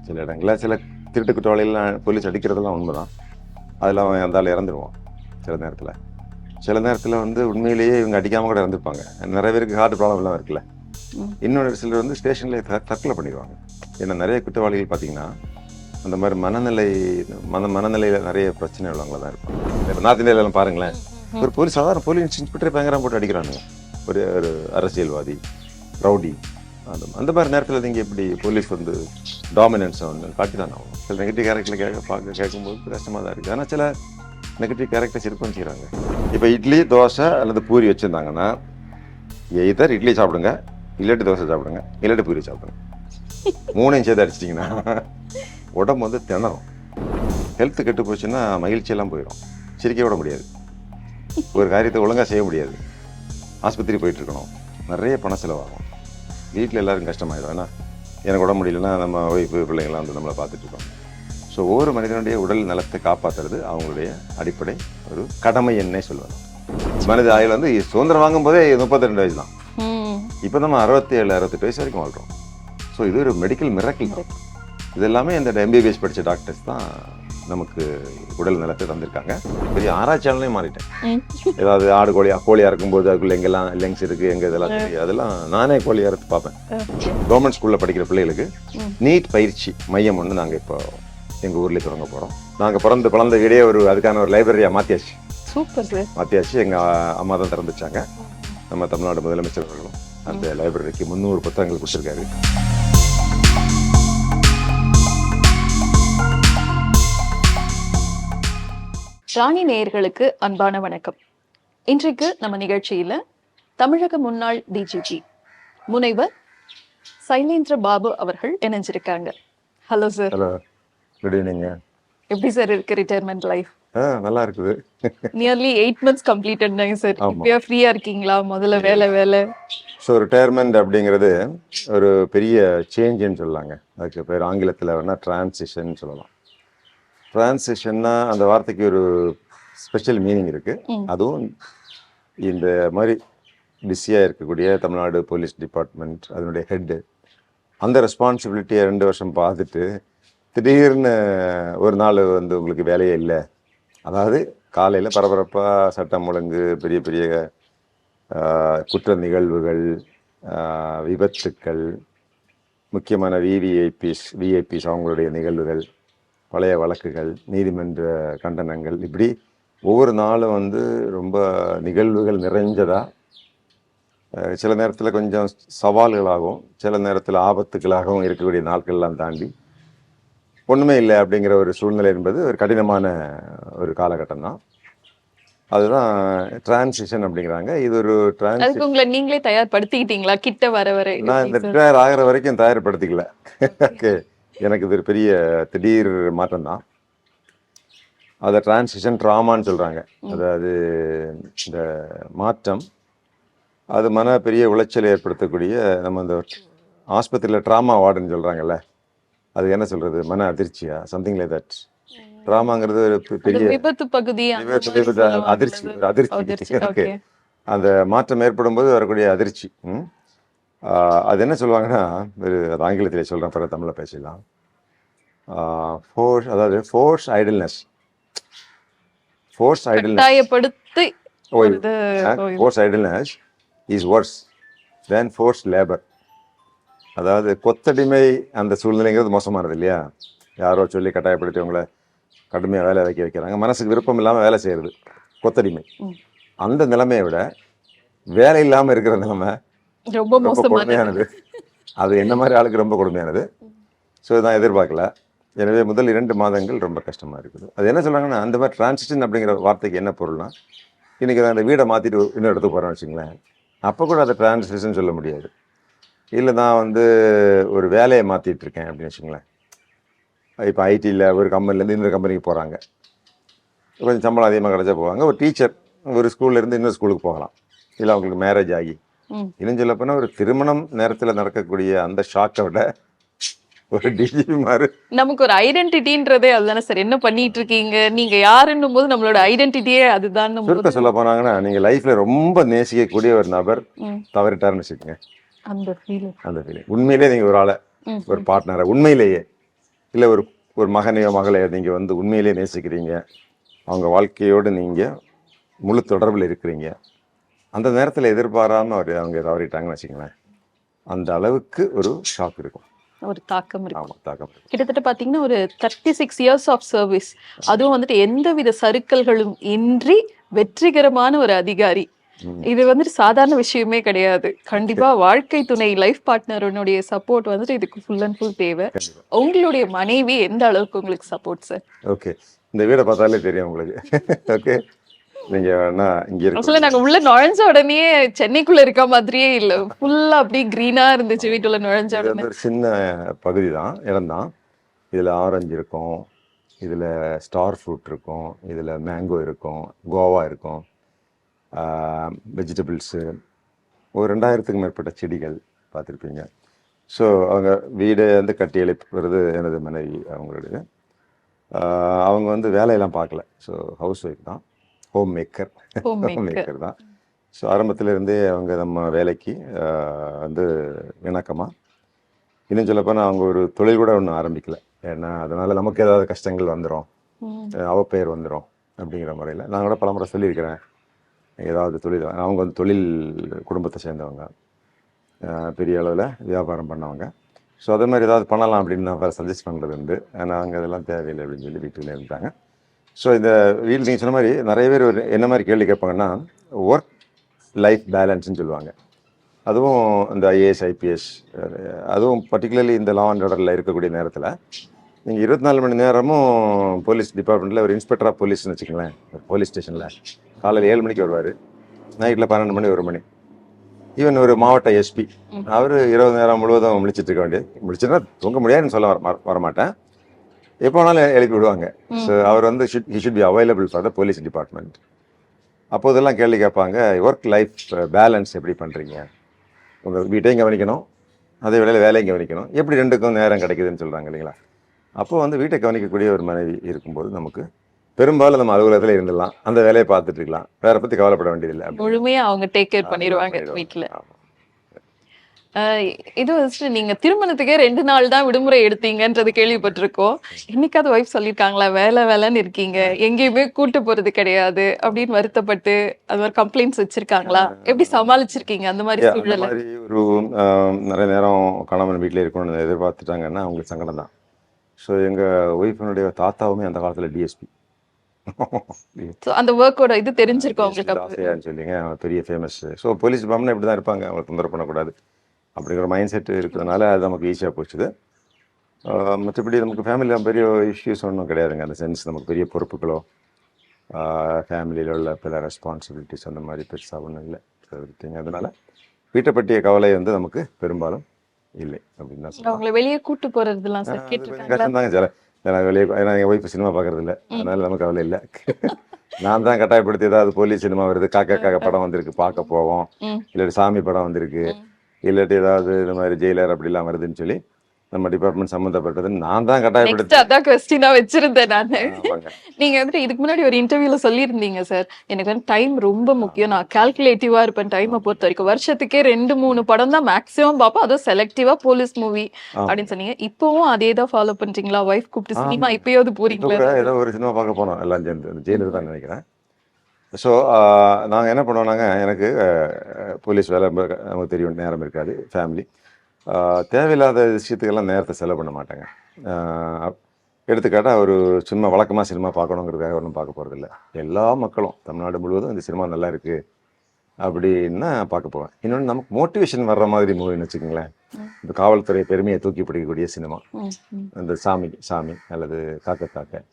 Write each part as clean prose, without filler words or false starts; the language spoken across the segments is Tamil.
சில இடங்களில் சில திருட்டு குற்றவாளிகள்லாம் போலீஸ் அடிக்கிறதெல்லாம் உண்மைதான். அதில் அவன் இருந்தாலும் இறந்துடுவான் சில நேரத்தில் வந்து உண்மையிலேயே இவங்க அடிக்காமல் கூட இறந்துருப்பாங்க. நிறைய பேருக்கு ஹார்ட் ப்ராப்ளம்லாம் இருக்குல்ல. இன்னொரு சிலர் வந்து ஸ்டேஷன்லேயே தற்கொலை பண்ணிடுவாங்க. ஏன்னா நிறைய குற்றவாளிகள் பார்த்தீங்கன்னா அந்த மாதிரி மனநிலையில் நிறைய பிரச்சனை உள்ளவங்கள தான் இருப்பாங்க. இப்போ நார்த் இந்தியாவிலாம் பாருங்களேன், ஒரு சாதாரண போலீஸ் இன்ஸ்பெக்டரை பயங்கரம் போட்டு அடிக்கிறானுங்க. ஒரு அரசியல்வாதி, ரவுடி, அந்த மாதிரி நேரத்தில் நீங்கள் எப்படி போலீஸ் வந்து டாமினன்ஸை வந்து காட்டி தான் ஆகும். சில நெகட்டிவ் கேரக்டரில் கேட்கும்போது கஷ்டமாக தான் இருக்குது. ஆனால் சில நெகட்டிவ் கேரக்டர்ஸ் இருக்குன்னு செய்கிறாங்க. இப்போ இட்லி தோசை அல்லது பூரி வச்சுருந்தாங்கன்னா எதர் இட்லி சாப்பிடுங்க, இல்லாட்டி தோசை சாப்பிடுங்க, இல்லாட்டி பூரி சாப்பிடுங்க. மூணையும் சேர்த்து அடிச்சிட்டிங்கன்னா உடம்பு வந்து திணறும். ஹெல்த்து கெட்டு போச்சுன்னா மகிழ்ச்சியெல்லாம் போயிடும். சிரிக்க விட முடியாது, ஒரு காரியத்தை ஒழுங்காக செய்ய முடியாது, ஆஸ்பத்திரி போயிட்டுருக்கணும், நிறைய பணம் செலவாகும், வீட்டில் எல்லோரும் கஷ்டமாயிடும். ஏன்னா எனக்கு உடம்பு முடியலன்னா நம்ம ஒய்ஃபு பிள்ளைங்களாம் வந்து நம்மளை பார்த்துட்ருக்கோம். ஸோ ஒவ்வொரு மனிதனுடைய உடல் நலத்தை காப்பாற்றுறது அவங்களுடைய அடிப்படை ஒரு கடமை என்னே சொல்லுவாங்க. மனித ஆயுள் வந்து சுதந்திரம் வாங்கும்போதே 32 வயசு தான். இப்போ நம்ம 67, 68 வயசு வரைக்கும் வாழ்கிறோம். ஸோ இது ஒரு மெடிக்கல் மிராக்கிள் தான். இது எல்லாமே இந்த MBBS படித்த டாக்டர்ஸ் தான் நமக்கு உடல் நலத்தை தந்திருக்காங்க. பெரிய ஆராய்ச்சியாளனே மாறிட்டேன். ஏதாவது ஆடு கோழியாக இருக்கும்போது அதுக்குள்ள எங்கெல்லாம் லெங்ஸ் இருக்குது, எங்கே இதெல்லாம் தெரியும், அதெல்லாம் நானே கோழியாக எடுத்து பார்ப்பேன். கவர்மெண்ட் ஸ்கூலில் படிக்கிற பிள்ளைகளுக்கு நீட் பயிற்சி மையம் ஒன்று நாங்கள் இப்போ எங்கள் ஊர்லேயே தொடங்க போகிறோம். நாங்கள் குழந்தை வீடே அதுக்கான ஒரு லைப்ரரியாக மாற்றியாச்சு. Super sir. மாற்றியாச்சு. எங்கள் அம்மா தான் திறந்துச்சாங்க. நம்ம தமிழ்நாடு முதலமைச்சர் அவர்களும் அந்த லைப்ரரிக்கு 300 புத்தகங்கள் கொடுத்துருக்காரு. ராணி நேயர்களுக்கு அன்பான வணக்கம். இன்றைக்கு நம்ம நிகழ்ச்சியில தமிழக முன்னாள் DGP முனைவர் சைலேந்திர பாபு அவர்கள் இணைஞ்சிருக்காங்க. Hello sir. Hello, good evening. எப்படி சார் இருக்கு ரிட்டையர்மெண்ட் லைஃப்? நல்லா இருக்குது. நியர்லி 8 months கம்ப்ளீட்டட்ங்க சார். இப்பயா ஃப்ரீயா இருக்கீங்களா? முதல்ல வேலை. ஸோ ரிட்டையர்மெண்ட் அப்படிங்கிறது ஒரு பெரிய சேஞ்சுன்னு சொல்லலாங்க. அதுக்கு பேர் ஆங்கிலத்தில் வேணால் டிரான்சிஷன் சொல்லலாம். டிரான்சிஷன்னா அந்த வார்த்தைக்கு ஒரு ஸ்பெஷல் மீனிங் இருக்குது. அதுவும் இந்த மாதிரி பிஸியாக இருக்கக்கூடிய தமிழ்நாடு போலீஸ் டிபார்ட்மெண்ட் அதனுடைய ஹெட்டு அந்த ரெஸ்பான்சிபிலிட்டியை 2 வருஷம் பார்த்துட்டு திடீர்னு ஒரு நாள் வந்து உங்களுக்கு வேலையே இல்லை. அதாவது காலையில் பரபரப்பாக சட்டம் ஒழுங்கு, பெரிய பெரிய குற்ற நிகழ்வுகள், விபத்துக்கள், முக்கியமான விஐபிஸ் அவங்களுடைய நிகழ்வுகள், பழைய வழக்குகள், நீதிமன்ற கண்டனங்கள், இப்படி ஒவ்வொரு நாளும் வந்து ரொம்ப நிகழ்வுகள் நிறைஞ்சதாக, சில நேரத்தில் கொஞ்சம் சவால்களாகவும் சில நேரத்தில் ஆபத்துகளாகவும் இருக்கக்கூடிய நாட்கள்லாம் தாண்டி ஒன்றுமே இல்லை அப்படிங்கிற ஒரு சூழ்நிலை என்பது ஒரு கடினமான ஒரு காலகட்டம் தான். அதுதான் டிரான்சிஷன் அப்படிங்கிறாங்க. இது ஒரு அதுக்கு உங்களை நீங்களே தயார்படுத்திக்கிட்டீங்களா? கிட்ட வர நான் இந்த ரிட்டையர் ஆகிற வரைக்கும் தயார்படுத்திக்கல. ஓகே, எனக்கு இது ஒரு பெரிய திடீர் மாற்றம் தான். அதை டிரான்சிஷன் ட்ராமான்னு சொல்கிறாங்க. அதாவது இந்த மாற்றம் அது பெரிய உளைச்சல் ஏற்படுத்தக்கூடிய, நம்ம இந்த ஆஸ்பத்திரியில் ட்ராமா வார்டுன்னு சொல்கிறாங்கல்ல, அது என்ன சொல்கிறது, மன அதிர்ச்சியா, சம்திங் லைக் தட். ட்ராமாங்கிறது ஒரு பெரிய விபத்து பகுதி, அதிர்ச்சி. ஓகே, அந்த மாற்றம் ஏற்படும் போது வரக்கூடிய அதிர்ச்சி. அது என்ன சொல்லுவாங்கன்னா, ஒரு ஆங்கிலத்தில் சொல்கிறேன், பிறகு தமிழில் பேசலாம். அதாவது force idleness is worse than force labour. அதாவது கொத்தடிமை அந்த சூழ்நிலைங்கிறது மோசமானது இல்லையா? யாரோ சொல்லி கட்டாயப்படுத்தி அவங்கள கடுமையாக வேலை வைக்கிறாங்க, மனசுக்கு விருப்பம் இல்லாமல் வேலை செய்கிறது கொத்தடிமை. அந்த நிலைமையை விட வேலை இல்லாமல் இருக்கிற நிலைமை ரொம்ப கொடுமையானது. அது என்ன மாதிரி ஆளுக்கு ரொம்ப கொடுமையானது. ஸோ இதான் எதிர்பார்க்கல. எனவே முதல் 2 மாதங்கள் ரொம்ப கஷ்டமாக இருக்குது. அது என்ன சொல்கிறாங்கன்னா, அந்த மாதிரி டிரான்சிஷன் அப்படிங்கிற வார்த்தைக்கு என்ன பொருள்னா, இன்றைக்கி நான் அந்த வீடை மாற்றிட்டு இன்னொரு இடத்துக்கு போகிறேன்னு வச்சுங்களேன், அப்போ கூட அதை டிரான்சிஷன் சொல்ல முடியாது. இல்லை நான் வந்து ஒரு வேலையை மாற்றிட்டு இருக்கேன் அப்படின்னு வச்சுங்களேன். இப்போ ஐடியில் ஒரு கம்பெனிலேருந்து இன்னொரு கம்பெனிக்கு போகிறாங்க, கொஞ்சம் சம்பளம் அதிகமாக கிடச்சா போவாங்க. ஒரு டீச்சர் ஒரு ஸ்கூல்லேருந்து இன்னொரு ஸ்கூலுக்கு போகலாம். இல்லை அவங்களுக்கு மேரேஜ் ஆகி, இன்னும் சொல்லப்போனால் ஒரு திருமணம் நேரத்தில் நடக்கக்கூடிய அந்த ஷாக்கை விட ஒரு டிஜிபி மாதிரி நமக்கு ஒரு ஐடென்டிட்டின்றதே அதுதானே சார். என்ன பண்ணிட்டு இருக்கீங்க, நீங்கள் யாருன்னும் போது நம்மளோட ஐடென்டிட்டியே அதுதான். சுருக்க சொல்ல போனாங்கன்னா, நீங்கள் லைஃப்பில் ரொம்ப நேசிக்கக்கூடிய ஒரு நபர் தவறிட்டாருன்னு வச்சுக்கோங்க, அந்த ஃபீலிங் உண்மையிலேயே நீங்கள் ஒரு ஆளை, ஒரு பார்ட்னரை உண்மையிலேயே இல்லை ஒரு ஒரு மகனையோ மகளையோ நீங்கள் வந்து உண்மையிலேயே நேசிக்கிறீங்க, அவங்க வாழ்க்கையோடு நீங்கள் முழு தொடர்பில் இருக்கிறீங்க, அந்த நேரத்தில் எதிர்பாராமல் அவங்க தவறிட்டாங்கன்னு வச்சுங்களேன், அந்த அளவுக்கு ஒரு ஷாக் இருக்கும். ஒரு தாக்கம் இருக்கும். ஆமாம், தாக்கம் இருக்கும். கிட்டத்தட்ட பாத்தீங்கன்னா ஒரு 36 இயர்ஸ் ஆஃப் சர்வீஸ், அதுவும் வந்துட்டு எந்தவித சறுக்கல்களும் இன்றி வெற்றிகரமான ஒரு அதிகாரி. இது வந்துட்டு சாதாரண விஷயமே கிடையாது. கண்டிப்பா வாழ்க்கை துணை லைஃப் பார்ட்னருடைய சப்போர்ட் வந்துட்டு இதுக்கு ஃபுல் அண்ட் ஃபுல் தேவை. உங்களுடைய மனைவி எந்த அளவுக்கு உங்களுக்கு சப்போர்ட் சார்? ஓகே, இந்த வீடை பார்த்தாலே தெரியும் உங்களுக்கு. ஓகே, நீங்க வேணா இங்க ஆக்சுவலா நாங்க உள்ள நுழைஞ்ச உடனே சென்னைக்குள்ள இருக்க மாதிரியே இல்ல, ஃபுல்லா அப்படியே கிரீனா இருந்துச்சு வீட்டுல நுழைஞ்ச இது உடனே. ஒரு சின்ன பகுதி தான், இடம் தான். இதுல ஆரஞ்சு இருக்கும், இதுல ஸ்டார் ஃப்ரூட் இருக்கும், இதுல மேங்கோ இருக்கும், கோவா இருக்கும், வெஜிடபிள்ஸு, ஒரு 2000க்கும் மேற்பட்ட செடிகள் பார்த்துருப்பீங்க. ஸோ அவங்க வீடு வந்து கட்டி எழுப்புறது எனது மனைவி அவங்களுடைய. அவங்க வந்து வேலையெல்லாம் பார்க்கல, ஸோ ஹவுஸ் ஒய்ஃப் தான், ஹோம் மேக்கர் மேக்கர் தான். ஸோ ஆரம்பத்திலேருந்தே அவங்க நம்ம வேலைக்கு வந்து இணக்கமாக, இன்னும் சொல்லப்போனால் அவங்க ஒரு தொழில் கூட ஒன்றும் ஆரம்பிக்கல. ஏன்னா அதனால் நமக்கு ஏதாவது கஷ்டங்கள் வந்துடும், அவப்பெயர் வந்துடும் அப்படிங்கிற முறையில் நான் கூட பலமுறை சொல்லியிருக்கிறேன், ஏதாவது தொழில். அவங்க வந்து தொழில் குடும்பத்தை சேர்ந்தவங்க, பெரிய அளவில் வியாபாரம் பண்ணவங்க. ஸோ அதே மாதிரி ஏதாவது பண்ணலாம் அப்படின்னு நான் வேறு சஜஸ்ட் பண்ணுறது உண்டு. நாங்கள் அதெல்லாம் தேவையில்லை அப்படின்னு சொல்லி வீட்டில் இருந்தாங்க. ஸோ இந்த வீட்டில் நீங்கள் சொன்ன மாதிரி நிறைய பேர் என்ன மாதிரி கேள்வி கேட்பாங்கன்னா, ஒர்க் லைஃப் பேலன்ஸ்ன்னு சொல்லுவாங்க. அதுவும் இந்த ஐஏஎஸ் ஐபிஎஸ், அதுவும் பர்டிகுலர்லி இந்த லா அண்ட் ஆர்டரில் இருக்கக்கூடிய நேரத்தில் நீங்கள் 24 மணி நேரமும் போலீஸ் டிபார்ட்மெண்ட்டில் ஒரு இன்ஸ்பெக்டர் ஆஃப் போலீஸ்னு வச்சுக்கங்களேன், போலீஸ் ஸ்டேஷனில் காலையில் 7 மணிக்கு வருவார், நைட்டில் 12 மணி 1 மணி. ஈவன் ஒரு மாவட்ட எஸ்பி, அவர் 20 நேரம் முழுவதும் முழிச்சிட்டு இருக்க வேண்டியது. முழிச்சுன்னா தூங்க முடியாதுன்னு சொல்ல வரமாட்டேன், எப்போ வேணாலும் எழுப்பி விடுவாங்க. ஸோ அவர் வந்து he should be available for the police department. அப்போதெல்லாம் கேள்வி கேட்பாங்க, ஒர்க் லைஃப் பேலன்ஸ் எப்படி பண்ணுறீங்க, உங்கள் வீட்டையும் கவனிக்கணும், அதே வேளையில் வேலையும் கவனிக்கணும், எப்படி ரெண்டுக்கும் நேரம் கிடைக்குதுன்னு சொல்கிறாங்க இல்லைங்களா. அப்போ வந்து வீட்டை கவனிக்கக்கூடிய ஒரு மனைவி இருக்கும்போது நமக்கு பெரும்பாலும் நம்ம அலுவலகத்தில் இருந்துடலாம், அந்த வேலையை பார்த்துட்டு இருக்கலாம், வேற பற்றி கவலைப்பட வேண்டியதில்லை. முழுமையா அவங்க டேக் கேர் பண்ணிடுவாங்க வீட்டில். இது வந்துட்டு நீங்க திருமணத்துக்கே 2 நாள் தான் விடுமுறை எடுத்தீங்கன்றது கேள்விப்பட்டிருக்கோம். என்னைக்காவது ஒய்ஃப் சொல்லியிருக்காங்களா வேலை வேலைன்னு இருக்கீங்க, எங்கேயுமே கூட்டு போறது கிடையாது அப்படின்னு வருத்தப்பட்டு அது மாதிரி கம்ப்ளைண்ட்ஸ் வச்சிருக்காங்களா? எப்படி சமாளிச்சிருக்கீங்க அந்த மாதிரி சூழ்நிலை? ஒரு நிறைய நேரம் கணவன் வீட்டில் இருக்கணும்னு எதிர்பார்த்துட்டாங்கன்னா அவங்களுக்கு சங்கடம் தான். ஸோ எங்கள் ஒய்ஃபினுடைய தாத்தாவுமே அந்த காலத்தில் டிஎஸ்பி. அந்த ஒர்க்கோட இது தெரிஞ்சிருக்கோம் உங்களுக்கு ஆசையான்னு சொல்லிங்க, பெரிய ஃபேமஸ். ஸோ போலீஸ் டிபார்ட்மெண்ட் இப்படி தான் இருப்பாங்க, அவங்களை தொந்தரவு பண்ணக்கூடாது அப்படிங்கிற மைண்ட் செட் இருக்கிறதுனால அது நமக்கு ஈஸியாக போச்சுது. மற்றபடி நமக்கு ஃபேமிலியில் பெரிய இஷ்யூஸ் ஒன்றும் கிடையாதுங்க. அந்த சென்ஸ் நமக்கு பெரிய பொறுப்புகளோ ஃபேமிலியில் உள்ள பல ரெஸ்பான்சிபிலிட்டிஸ் அந்த மாதிரி பெருசாக ஒன்றும் இல்லை. அதனால வீட்டை பற்றிய கவலை வந்து நமக்கு பெரும்பாலும் இல்லை அப்படின்னு தான் அவங்களை வெளியே கூட்டு போறதுலாம் சார் கஷ்டம் தாங்க. சில வெளியே, ஏன்னா எங்கள் ஒய்ஃப் சினிமா பார்க்கறது இல்லை, அதனால நமக்கு கவலை இல்லை. நான் தான் கட்டாயப்படுத்தி ஏதாவது போலீஸ் சினிமா வருது, காக்க படம் வந்திருக்கு பார்க்க போவோம், இல்லாட்டி சாமி படம் வந்திருக்கு, இல்லாட்டி ஏதாவது இந்த மாதிரி ஜெயிலர் அப்படிலாம் வருதுன்னு சொல்லி நம்ம டிபார்ட்மெண்ட் சம்மந்தப்பட்டது நான் தான் கட்டாயப்படுத்தி. அதான் கொஸ்டினா வச்சிருந்தேன் நான். நீங்க வந்துட்டு இதுக்கு முன்னாடி ஒரு இன்டர்வியூல சொல்லியிருந்தீங்க சார், எனக்கு வந்து டைம் ரொம்ப முக்கியம், நான் கால்குலேட்டிவா இருப்பேன் டைமை பொறுத்த வரைக்கும், வருஷத்துக்கே 2-3 படம் தான் மேக்ஸிமம் பார்ப்போம், அதுவும் செலக்டிவா போலீஸ் மூவி அப்படின்னு சொன்னீங்க. இப்பவும் அதே தான் ஃபாலோ பண்றீங்களா? ஒய்ஃப் கூப்பிட்டு சினிமா இப்பயாவது போறீங்களா? ஏதோ ஒரு சினிமா பார்க்க போனோம் எல்லாம் சேர்ந்து, ஜெயிலர் தான் நினைக்கிறேன். ஸோ நாங்கள் என்ன பண்ணுவோம்னாங்க, எனக்கு போலீஸ் வேலை நமக்கு தெரியும், நேரம் இருக்காது, ஃபேமிலி, தேவையில்லாத விஷயத்துக்கெல்லாம் நேரத்தை செலவு பண்ண மாட்டாங்க. எடுத்துக்காட்டால் ஒரு சினிமா வழக்கமாக சினிமா பார்க்கணுங்கிறதுக்காக ஒன்றும் பார்க்க போகிறதில்ல. எல்லா மக்களும் தமிழ்நாடு முழுவதும் இந்த சினிமா நல்லா இருக்குது அப்படின்னா பார்க்க போவேன். இன்னொன்று நமக்கு மோட்டிவேஷன் வர்ற மாதிரி மூவின்னு வச்சுக்கோங்களேன், இந்த காவல்துறை பெருமையை தூக்கி பிடிக்கக்கூடிய சினிமா, இந்த சாமி அல்லது காக்க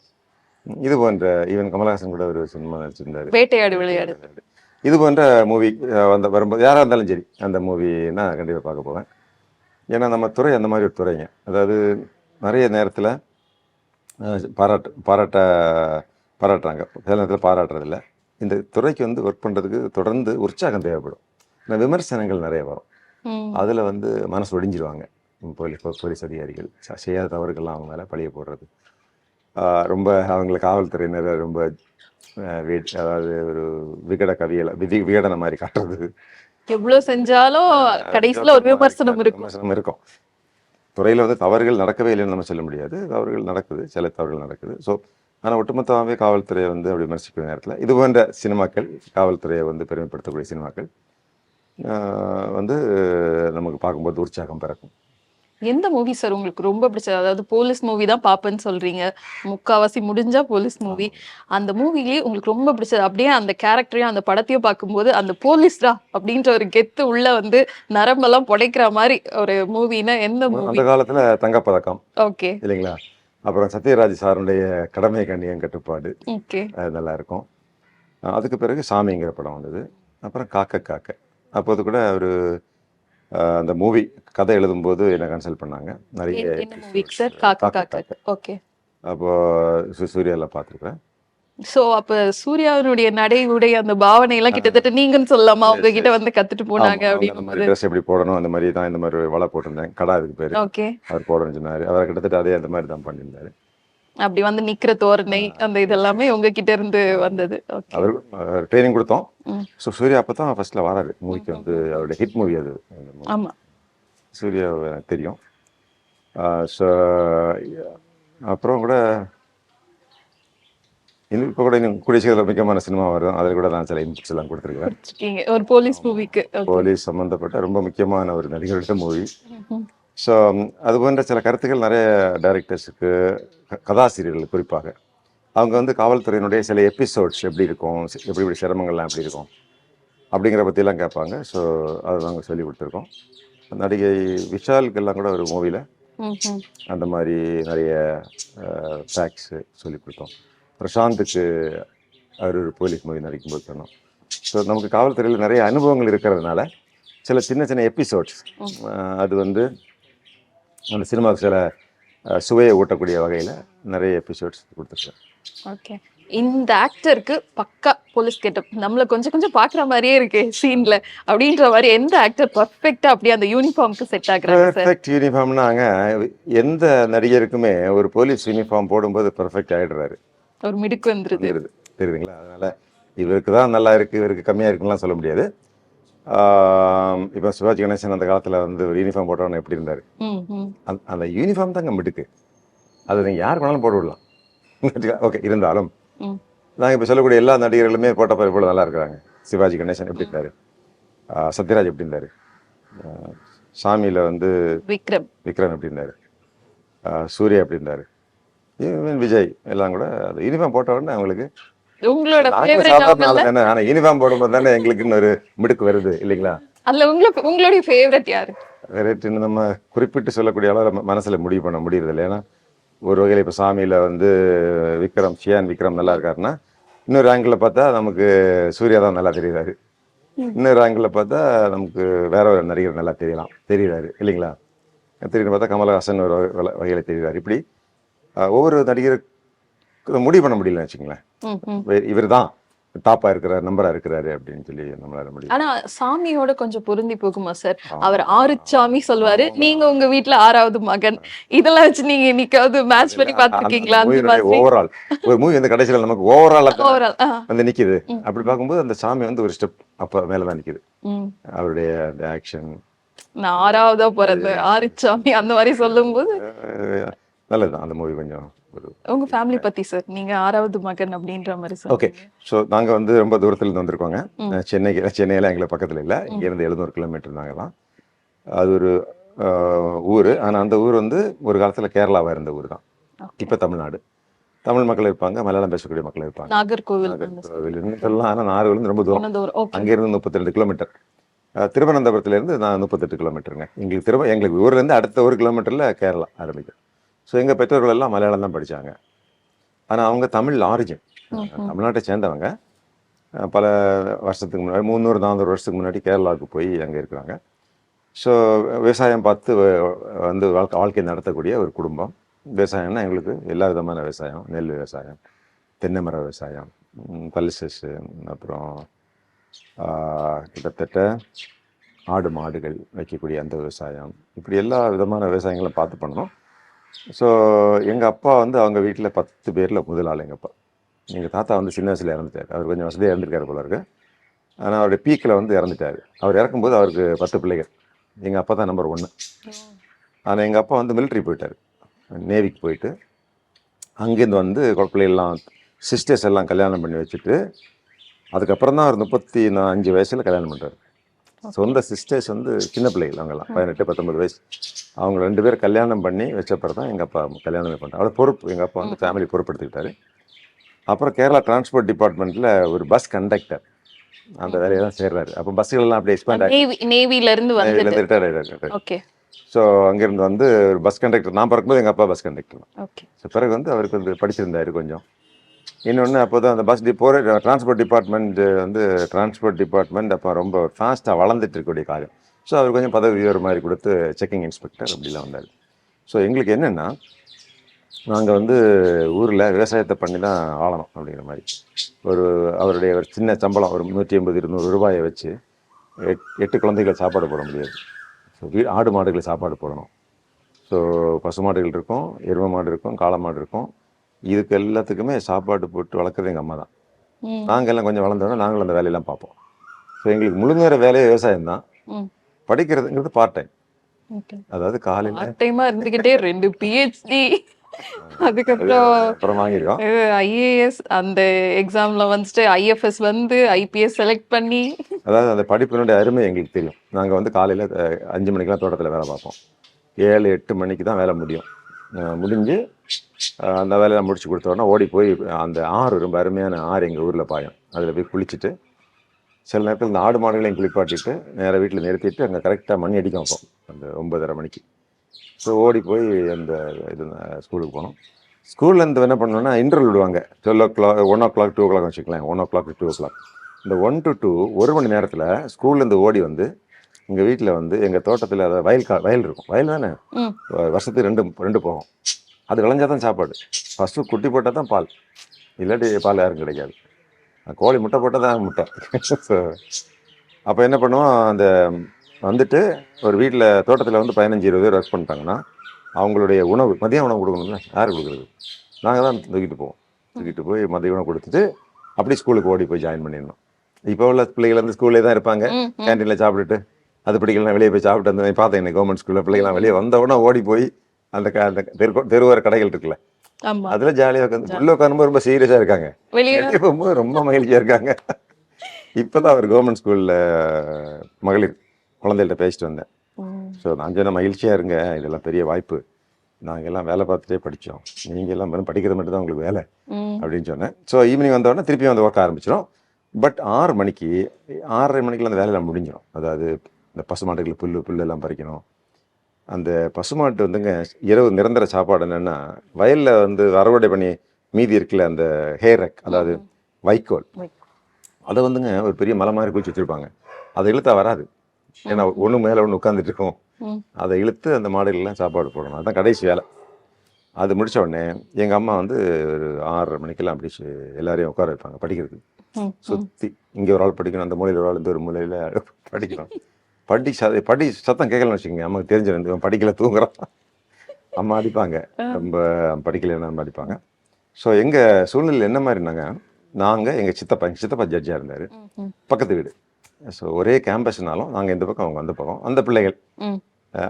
இது போன்ற, ஈவன் கமலஹாசன் கூட ஒரு சினிமா நடிச்சிருந்தாரு, வேட்டையாடு விளையாடு, இது போன்ற மூவி வரும்போது யாராக இருந்தாலும் சரி அந்த மூவின்னா கண்டிப்பாக பார்க்க போவேன். ஏன்னா நம்ம துறை அந்த மாதிரி ஒரு துறைங்க. அதாவது நிறைய நேரத்தில் பாராட்டுறாங்க, சில நேரத்தில் பாராட்டுறதில்ல. இந்த துறைக்கு வந்து ஒர்க் பண்ணுறதுக்கு தொடர்ந்து உற்சாகம் தேவைப்படும். விமர்சனங்கள் நிறைய வரும், அதில் வந்து மனசு ஒடிஞ்சிருவாங்க போலீஸ் அதிகாரிகள். செய்யாத தவறுகள்லாம் அவங்க மேலே பழிய போடுறது, ரொம்ப அவங்களை காவல்துறையினர் ரொம்ப அதாவது ஒரு விகடன மாதிரி காட்டுறது, எவ்வளவு செஞ்சாலும் கடைசியில ஒரு விமர்சனம் இருக்கும். துறையில் வந்து தவறுகள் நடக்கவே இல்லைன்னு நம்ம சொல்ல முடியாது. தவறுகள் நடக்குது, சில தவறுகள் நடக்குது. ஸோ ஆனால் ஒட்டுமொத்தமாகவே காவல்துறையை வந்து அப்படி விமர்சிக்கிற நேரத்தில் இது போன்ற சினிமாக்கள், காவல்துறையை வந்து பெருமைப்படுத்தக்கூடிய சினிமாக்கள் வந்து நமக்கு பார்க்கும்போது உற்சாகம் பிறக்கும். எந்த மூவி சார் உங்களுக்கு ரொம்ப பிடிச்சது? அதாவது போலீஸ் மூவி தான் பார்ப்பேன்னு சொல்றீங்க. முக்காவாசி முடிஞ்சா போலீஸ் மூவி. அந்த மூவிலயே உங்களுக்கு ரொம்ப பிடிச்சது, அப்படியே அந்த கேரக்டரையும் அந்த படத்தையும் பார்க்கும்போது அந்த போலீஸ்டா அப்படின்ற ஒரு கெத்து உள்ள வந்து நரம்பெல்லாம் புடைக்கிற மாதிரி ஒரு மூவினா எந்த மூவி? அந்த காலத்தில் தங்கப்பதக்கம் ஓகே இல்லைங்களா? அப்புறம் சத்யராஜ் சாருடைய கடமை கண்ணியம் கட்டுப்பாடு, ஓகே. அது நல்லா இருக்கும். அதுக்கு பிறகு சாமிங்கிற படம் வந்தது. அப்புறம் காக்க காக்க. அப்போது கூட ஒரு அந்த மூவி கதை எழுதும்போது என்ன கன்சல்ட் பண்ணாங்க. நிறைய என்ன மூவி சார்? காக்க காக்க காக்க. காக்க. ஓகே. அப்போ சூர்யாவில் பார்த்துருக்குறேன். சோ அப்ப சூர்யாவினுடைய நடை, உடை, அந்த பாவனை எல்லாம் கிட்டத்தட்ட நீங்கன்னு சொல்லலாமா? அவங்க கிட்ட வந்து கத்துட்டு போனாங்க அந்த அப்படின்னு மாதிரி ட்ரெஸ் எப்படி போடணும், அந்த மாதிரி தான் இந்த மாதிரி வலை போட்டிருந்தேன். கடா அதுக்கு பேர். ஓகே. அவர் போடணும்னு சொன்னார். அவர் கிட்டத்தட்ட அதே அந்த மாதிரி தான் பண்ணியிருந்தாரு. அப்படி வந்து நிக்கிற தோரணை, அந்த இதெல்லாமே உங்ககிட்ட இருந்து வந்தது. ஓகே. அவர் ட்ரைனிங் கொடுத்தோம். ம். ஸோ சூர்யா அப்போ தான் ஃபர்ஸ்ட்ல வராரு மூவிக்கு வந்து. அவருடைய ஹிட் மூவி அது. அந்த movie. ஆமா. சூர்யா எனக்கு தெரியும். ஸோ அப்புறம் கூட இன்னும் இப்போ கூட இன்னும் கூடிய சீக்கிரம் முக்கியமான சினிமா வரும். அதில் கூட நான் சில இன்புட்ஸ் எல்லாம் கொடுத்துருக்கேன். வச்சிருக்கீங்க ஒரு போலீஸ் மூவிக்கு. போலீஸ் சம்மந்தப்பட்ட ரொம்ப முக்கியமான ஒரு நடிகர்கிட்ட மூவி. ஸோ அது போன்ற சில கருத்துக்கள் நிறைய டைரக்டர்ஸுக்கு, கதாசிரியர்கள் குறிப்பாக அவங்க வந்து காவல்துறையினுடைய சில எபிசோட்ஸ் எப்படி இருக்கும், எப்படி எப்படி சிரமங்கள்லாம் எப்படி இருக்கும் அப்படிங்கிற பற்றியெல்லாம் கேட்பாங்க. ஸோ அதை நாங்கள் சொல்லி கொடுத்துருக்கோம். நடிகை விஷாலுக்கெல்லாம் கூட ஒரு மூவியில் அந்த மாதிரி நிறைய ஃபேக்ட்ஸு சொல்லி கொடுத்தோம். பிரசாந்துக்கு அவர் ஒரு போலீஸ் மூவி நடிக்கும்போது சொன்னோம். ஸோ நமக்கு காவல்துறையில் நிறைய அனுபவங்கள் இருக்கிறதுனால சில சின்ன சின்ன எபிசோட்ஸ் அது வந்து அந்த சினிமாவுக்கு சில சுவையை ஊட்டக்கூடிய வகையில் நிறைய எபிசோட்ஸ் கொடுத்துருக்கேன். ஓகே. இந்த ஆக்டருக்கு பக்கா போலீஸ் கெட்டப் நம்மள கொஞ்சம் கொஞ்சம் பாக்குற மாதிரியே இருக்கு சீன்ல அப்படின்ற மாதிரி எந்த ஆக்டர் பர்ஃபெக்ட்டா அப்படியே அந்த யூனிஃபார்முக்கு செட் ஆகுறாங்க சார்? பெர்ஃபெக்ட் யூனிஃபார்ம்னாங்க எந்த நடிகருக்குமே ஒரு போலீஸ் யூனிஃபார்ம் போடும்போது பெர்ஃபெக்ட் ஆகிடுறாரு. ஒரு மிடுக்கு வந்துருது. தெரியுதுங்களா? அதனால இவருக்கு தான் நல்லா இருக்கு, இவருக்கு கம்மியா இருக்குலாம் சொல்ல முடியாது. இப்போ சிவாஜி கணேசன் அந்த காலத்துல வந்து ஒரு யூனிஃபார்ம் போட்டவன எப்படி இருந்தாரு? அந்த யூனிஃபார்ம் தாங்க மிடுக்கு. அதை நீங்க யார் வேணாலும் போட்டு விடலாம். ஓகே. இருந்தாலும் நாங்கள் இப்போ சொல்லக்கூடிய எல்லா நடிகர்களுமே போட்ட பிறகு போல நல்லா இருக்கிறாங்க. சிவாஜி கணேசன் எப்படி இருந்தாரு, சத்யராஜ் எப்படி இருந்தாரு, சாமியில் வந்து விக்ரம் எப்படி இருந்தாரு, சூர்யா எப்படி இருந்தாரு, விஜய் எல்லாம் கூட அது யூனிஃபார்ம் போட்ட உடனே அவங்களுக்கு உங்களோட சாதாரண ஆள் தானே. ஆனால் யூனிஃபார்ம் போடும்போது தானே எங்களுக்கு இன்னொரு மிடுக்கு வருது இல்லைங்களா? அதுல உங்களுடைய ஃபேவரட் யாரு? ஃபேவரட்னு நம்ம குறிப்பிட்டு சொல்லக்கூடிய அளவு மனசுல முடிவு பண்ண முடியறது இல்லை. ஏன்னா ஒரு வகையில் இப்போ சாமியில் வந்து சியான் விக்ரம் நல்லா இருக்காருன்னா, இன்னொரு ஆங்கிளில் பார்த்தா நமக்கு சூர்யா தான் நல்லா தெரியுறாரு. இன்னொரு ஆங்கிளில் பார்த்தா நமக்கு வேற ஒரு நடிகர் நல்லா தெரியுறாரு இல்லைங்களா? திடீர்னு பார்த்தா கமலஹாசன் ஒரு வகையில் தெரியுறாரு. இப்படி ஒவ்வொரு நடிகருக்கு முடிவு பண்ண முடியலன்னு வச்சுங்களேன். இவர் தான் டாப்பா இருக்கிறார், நம்பரா இருக்கிறாரு அப்படின்னு சொல்லி நம்மளால முடியும். ஆனா சாமியோட கொஞ்சம் பொருந்தி போகுமா சார்? அவர் 6 சாமி சொல்லுவாரு, நீங்க உங்க வீட்டுல 6வது மகன். இதெல்லாம் வச்சு நீங்க இன்னைக்காவது மேட்ச் பண்ணி பாத்துருக்கீங்களா? ஓவரால் ஒரு மூவி வந்து கடைசியில் நமக்கு ஓவரால் வந்து நிக்குது. அப்படி பார்க்கும்போது அந்த சாமி வந்து ஒரு ஸ்டெப் அப்ப மேலதான் நிக்குது. அவருடைய அந்த ஆக்ஷன் நான் 6வதா பிறந்த 6 சாமி அந்த மாதிரி சொல்லும் போது நல்லதுதான். அந்த மூவி கொஞ்சம் உங்க ஃபேமிலி பத்தி சார், நீங்க 6வது மகன் அப்படின்ற மாதிரி சார். ஓகே. ஸோ நாங்கள் வந்து ரொம்ப தூரத்துல இருந்து வந்திருக்கோங்க. சென்னையில எங்களுக்கு பக்கத்தில் இல்லை. இங்கேருந்து 700 கிலோமீட்டர் நாங்கெல்லாம். அது ஒரு ஊர். ஆனால் அந்த ஊர் வந்து ஒரு காலத்தில் கேரளாவாக இருந்த ஊர் தான். இப்போ தமிழ்நாடு. தமிழ் மக்கள் இருப்பாங்க, மலையாளம் பேசக்கூடிய மக்கள் இருப்பாங்க. நாகர்கோவில் சொல்லலாம். ஆனால் நாகர்கோவில் ரொம்ப தூரம். அங்கேருந்து 32 கிலோமீட்டர். திருவனந்தபுரத்துலேருந்து நான் 38 கிலோமீட்டருங்க. எங்களுக்கு ஊர்லேருந்து அடுத்த 1 கிலோமீட்டரில் கேரளா ஆரம்பிக்கும். ஸோ எங்கள் பெற்றோர்கள் எல்லாம் மலையாளம் தான் படித்தாங்க. ஆனால் அவங்க தமிழ் ஆரிஜின், தமிழ்நாட்டை சேர்ந்தவங்க. பல வருஷத்துக்கு முன்னாடி 300-400 வருஷத்துக்கு முன்னாடி கேரளாவுக்கு போய் அங்கே இருக்கிறாங்க. ஸோ விவசாயம் பார்த்து வந்து வாழ்க்கை நடத்தக்கூடிய ஒரு குடும்பம். விவசாயம்னா எங்களுக்கு எல்லா விதமான விவசாயம், நெல் விவசாயம், தென்னை மர விவசாயம், பல்சஸ்ஸு, அப்புறம் கிட்டத்தட்ட ஆடு மாடுகள் வைக்கக்கூடிய அந்த விவசாயம், இப்படி எல்லா விதமான விவசாயங்களும் பார்த்து பண்ணணும். ஸோ எங்கள் அப்பா வந்து அவங்க வீட்டில் 10 பேரில் முதல் ஆள் எங்கள் அப்பா. எங்கள் தாத்தா வந்து சின்ன வயசில் இறந்துட்டார். அவர் கொஞ்சம் வசதியாக இறந்துருக்காரு போல இருக்கு. ஆனால் அவருடைய பீக்கில் வந்து இறந்துட்டார். அவர் இறக்கும்போது அவருக்கு 10 பிள்ளைகள். எங்கள் அப்பா தான் நம்பர் 1. ஆனால் எங்கள் அப்பா வந்து மிலிட்ரி போயிட்டார், நேவிக்கு போயிட்டு அங்கேருந்து வந்து பிள்ளைகள்லாம் சிஸ்டர்ஸ் எல்லாம் கல்யாணம் பண்ணி வச்சுட்டு அதுக்கப்புறம் தான் ஒரு 35 வயசில் கல்யாணம் பண்ணுறாரு. சொந்த சிஸ்டர்ஸ் வந்து சின்ன பிள்ளைகள், அவங்கெல்லாம் 18-19 வயசு. அவங்க 2 பேரும் கல்யாணம் பண்ணி வச்சப்பறம் தான் எங்கள் அப்பா கல்யாணமே பண்ணார். அவ்வளோ பொறுப்பு எங்கள் அப்பா வந்து ஃபேமிலி பொறுப்பெடுத்துக்கிட்டாரு. அப்புறம் கேரளா டிரான்ஸ்போர்ட் டிபார்ட்மெண்ட்டில் ஒரு பஸ் கண்டக்டர் அந்த வேலையை தான் சேர்றாரு. அப்போ பஸ்ஸுகள்லாம் அப்படியே எக்ஸ்பேண்ட் ஆகி நேவில இருந்து நேவிலேருந்து ரிட்டையர்ட் ஆகிட்டாரு. ஓகே. ஸோ அங்கேருந்து வந்து ஒரு பஸ் கண்டக்டர், நான் பிறக்கும்போது எங்கள் அப்பா பஸ் கண்டக்டர் தான். ஓகே. ஸோ பிறகு வந்து அவருக்கு வந்து படிச்சிருந்தார் கொஞ்சம். இன்னொன்று அப்போ தான் அந்த பஸ் போகிற டிரான்ஸ்போர்ட் டிபார்ட்மெண்ட் அப்போ ரொம்ப ஃபாஸ்ட்டாக வளர்ந்துட்டு இருக்கக்கூடிய காரியம். ஸோ அவர் கொஞ்சம் பதவி உயர்வு மாதிரி கொடுத்து செக்கிங் இன்ஸ்பெக்டர் அப்படிலாம் வந்தார். ஸோ எங்களுக்கு என்னென்னா, நாங்கள் வந்து ஊரில் விவசாயத்தை பண்ணி தான் ஆளணும் அப்படிங்கிற மாதிரி அவருடைய ஒரு சின்ன சம்பளம் ஒரு 150-200 ரூபாயை வச்சு 8 குழந்தைகள் சாப்பாடு போட முடியாது. ஸோ ஆடு மாடுகளை சாப்பாடு போடணும். ஸோ பசு மாடுகள் இருக்கும், எருமை மாடு இருக்கும், காளை மாடு இருக்கும். இதுக்கு எல்லாத்துக்குமே சாப்பாடு போட்டு வளர்க்குறது எங்கள் அம்மா தான். நாங்கள் எல்லாம் கொஞ்சம் வளர்ந்தோன்னா நாங்களும் அந்த வேலையெல்லாம் பார்ப்போம். ஸோ எங்களுக்கு முழு நேர வேலையே விவசாயம் தான். படிக்கிறதுங்கிறது பார்ட் டைம். அதாவது காலையில் டைமா இருந்துகிட்டே 2 PhD அதுக்கப்புறம் வாங்கியிருக்கோம். IAS அந்த எக்ஸாம்ல வந்துட்டு IFS வந்து IPS செலக்ட் பண்ணி, அதாவது அந்த படிப்பினுடைய அருமை எங்களுக்கு தெரியும். நாங்கள் வந்து காலையில் 5 மணிக்கெலாம் தோட்டத்தில் வேலை பார்ப்போம். 7-8 மணிக்கு தான் வேலை முடிஞ்சு அந்த வேலையெல்லாம் முடிச்சு கொடுத்தோன்னா ஓடி போய் அந்த ஆறு, ரொம்ப அருமையான ஆறு எங்கள் ஊரில் பாயும், அதில் போய் குளிச்சுட்டு சில நேரத்தில் இந்த ஆடு மாடுகளையும் குளிப்பாட்டிட்டு நேராக வீட்டில் நிறுத்திட்டு அங்கே கரெக்டாக மணி அடிக்க வைப்போம் அந்த 9:30 மணிக்கு. ஸோ ஓடி போய் அந்த இது ஸ்கூலுக்கு போனோம். ஸ்கூல்லேருந்து என்ன பண்ணோன்னா இன்டர்வல் விடுவாங்க. 12 o'clock, 1 o'clock, 2 o'clock வச்சுக்கலாம். 1 o'clock to 2 o'clock. இந்த 1 to 2 1 மணி நேரத்தில் ஸ்கூல்லேருந்து ஓடி வந்து எங்கள் வீட்டில் வந்து எங்கள் தோட்டத்தில் அதை வயல் இருக்கும். வயல் தானே, வருஷத்துக்கு 2 போகும். அது விளைஞ்சால் தான் சாப்பாடு. ஃபஸ்ட்டு குட்டி போட்டால் தான் பால், இல்லாட்டி பால் யாரும் கிடைக்காது. கோழி முட்டை போட்டால் தான் முட்டை. ஸோ அப்போ என்ன பண்ணுவோம், அந்த வந்துட்டு ஒரு வீட்டில் தோட்டத்தில் வந்து 15-20 பேர் ஒர்க் பண்ணிட்டாங்கன்னா அவங்களுடைய உணவு, மதிய உணவு கொடுக்கணும்ல, யார் கொடுக்குறது? நாங்கள் தான் தூக்கிட்டு போய் மதிய உணவு கொடுத்துட்டு அப்படி ஸ்கூலுக்கு ஓடி போய் ஜாயின் பண்ணிடணும். இப்போ உள்ள பிள்ளைகள் வந்து ஸ்கூல்லே தான் இருப்பாங்க, கேன்டீனில் சாப்பிட்டுட்டு அது பிடிக்கலாம் வெளியே போய் சாப்பிட்டு வந்து பார்த்தேன். என்ன கவர்மெண்ட் ஸ்கூலில் பிள்ளைகள்லாம் வெளியே வந்தவுடனே ஓடி போய் அந்த தெருவோர கடைகள் இருக்குல்ல, அதில் ஜாலியாக உட்காந்து உள்ள உட்காரும்போது ரொம்ப சீரியஸாக இருக்காங்க, வெளியே போகும்போது ரொம்ப மகிழ்ச்சியாக இருக்காங்க. இப்போ தான் அவர் கவர்மெண்ட் ஸ்கூலில் மகளிர் குழந்தைகள்கிட்ட பேசிட்டு வந்தேன். ஸோ நான் சொன்ன மகிழ்ச்சியாக இருங்க, இதெல்லாம் பெரிய வாய்ப்பு, நாங்கள் எல்லாம் வேலை பார்த்துட்டே படித்தோம், நீங்கள் எல்லாம் வெறும் படிக்கிறது மட்டும் தான் உங்களுக்கு வேலை அப்படின்னு சொன்னேன். ஸோ ஈவினிங் வந்தோடனே திருப்பி வந்து ஒர்க் ஆரம்பிச்சிடும். பட் 6 மணிக்கு 6:30 மணிக்கெலாம் அந்த வேலையெல்லாம் முடிஞ்சிடும். அதாவது இந்த பசுமாட்டுகள் புல்லெல்லாம் பறிக்கணும். அந்த பசுமாட்டு வந்துங்க இரவு நிரந்தர சாப்பாடு என்னென்னா, வயலில் வந்து அறுவடை பண்ணி மீதி இருக்குல்ல அந்த ஹேரக், அதாவது வைக்கோல், அதை வந்துங்க ஒரு பெரிய மலை மாதிரி குளிச்சு வச்சுருப்பாங்க. அதை இழுத்தா வராது, ஏன்னா ஒன்று மேலே ஒன்று உட்காந்துட்டு இருக்கும். அதை இழுத்து அந்த மாடுகள்லாம் சாப்பாடு போடணும். அதுதான் கடைசி வேலை. அது முடித்த உடனே எங்கள் அம்மா வந்து ஒரு 6:30 மணிக்கெல்லாம் அப்படி எல்லாரையும் உட்கார வைப்பாங்க படிக்கிறதுக்கு. சுற்றி இங்கே ஒரு ஆள் படிக்கணும், அந்த மூலையில் ஒரு ஆள், இந்த ஒரு மூலையில் படிக்கணும். படி சத்தம் கேட்கலன்னு வச்சுக்கோங்க, அம்மாவுக்கு தெரிஞ்சிருந்து படிக்கல, தூங்குறான். அம்மா அடிப்பாங்க, ரொம்ப படிக்கலைன்னா நம்ம அடிப்பாங்க. ஸோ எங்கள் சூழ்நிலை என்ன மாதிரினாங்க, நாங்கள் எங்கள் சித்தப்பா ஜட்ஜாக இருந்தார், பக்கத்து வீடு. ஸோ ஒரே கேம்பஸ்னாலும் நாங்கள் இந்த பக்கம், அவங்க அந்த பக்கம். அந்த பிள்ளைகள்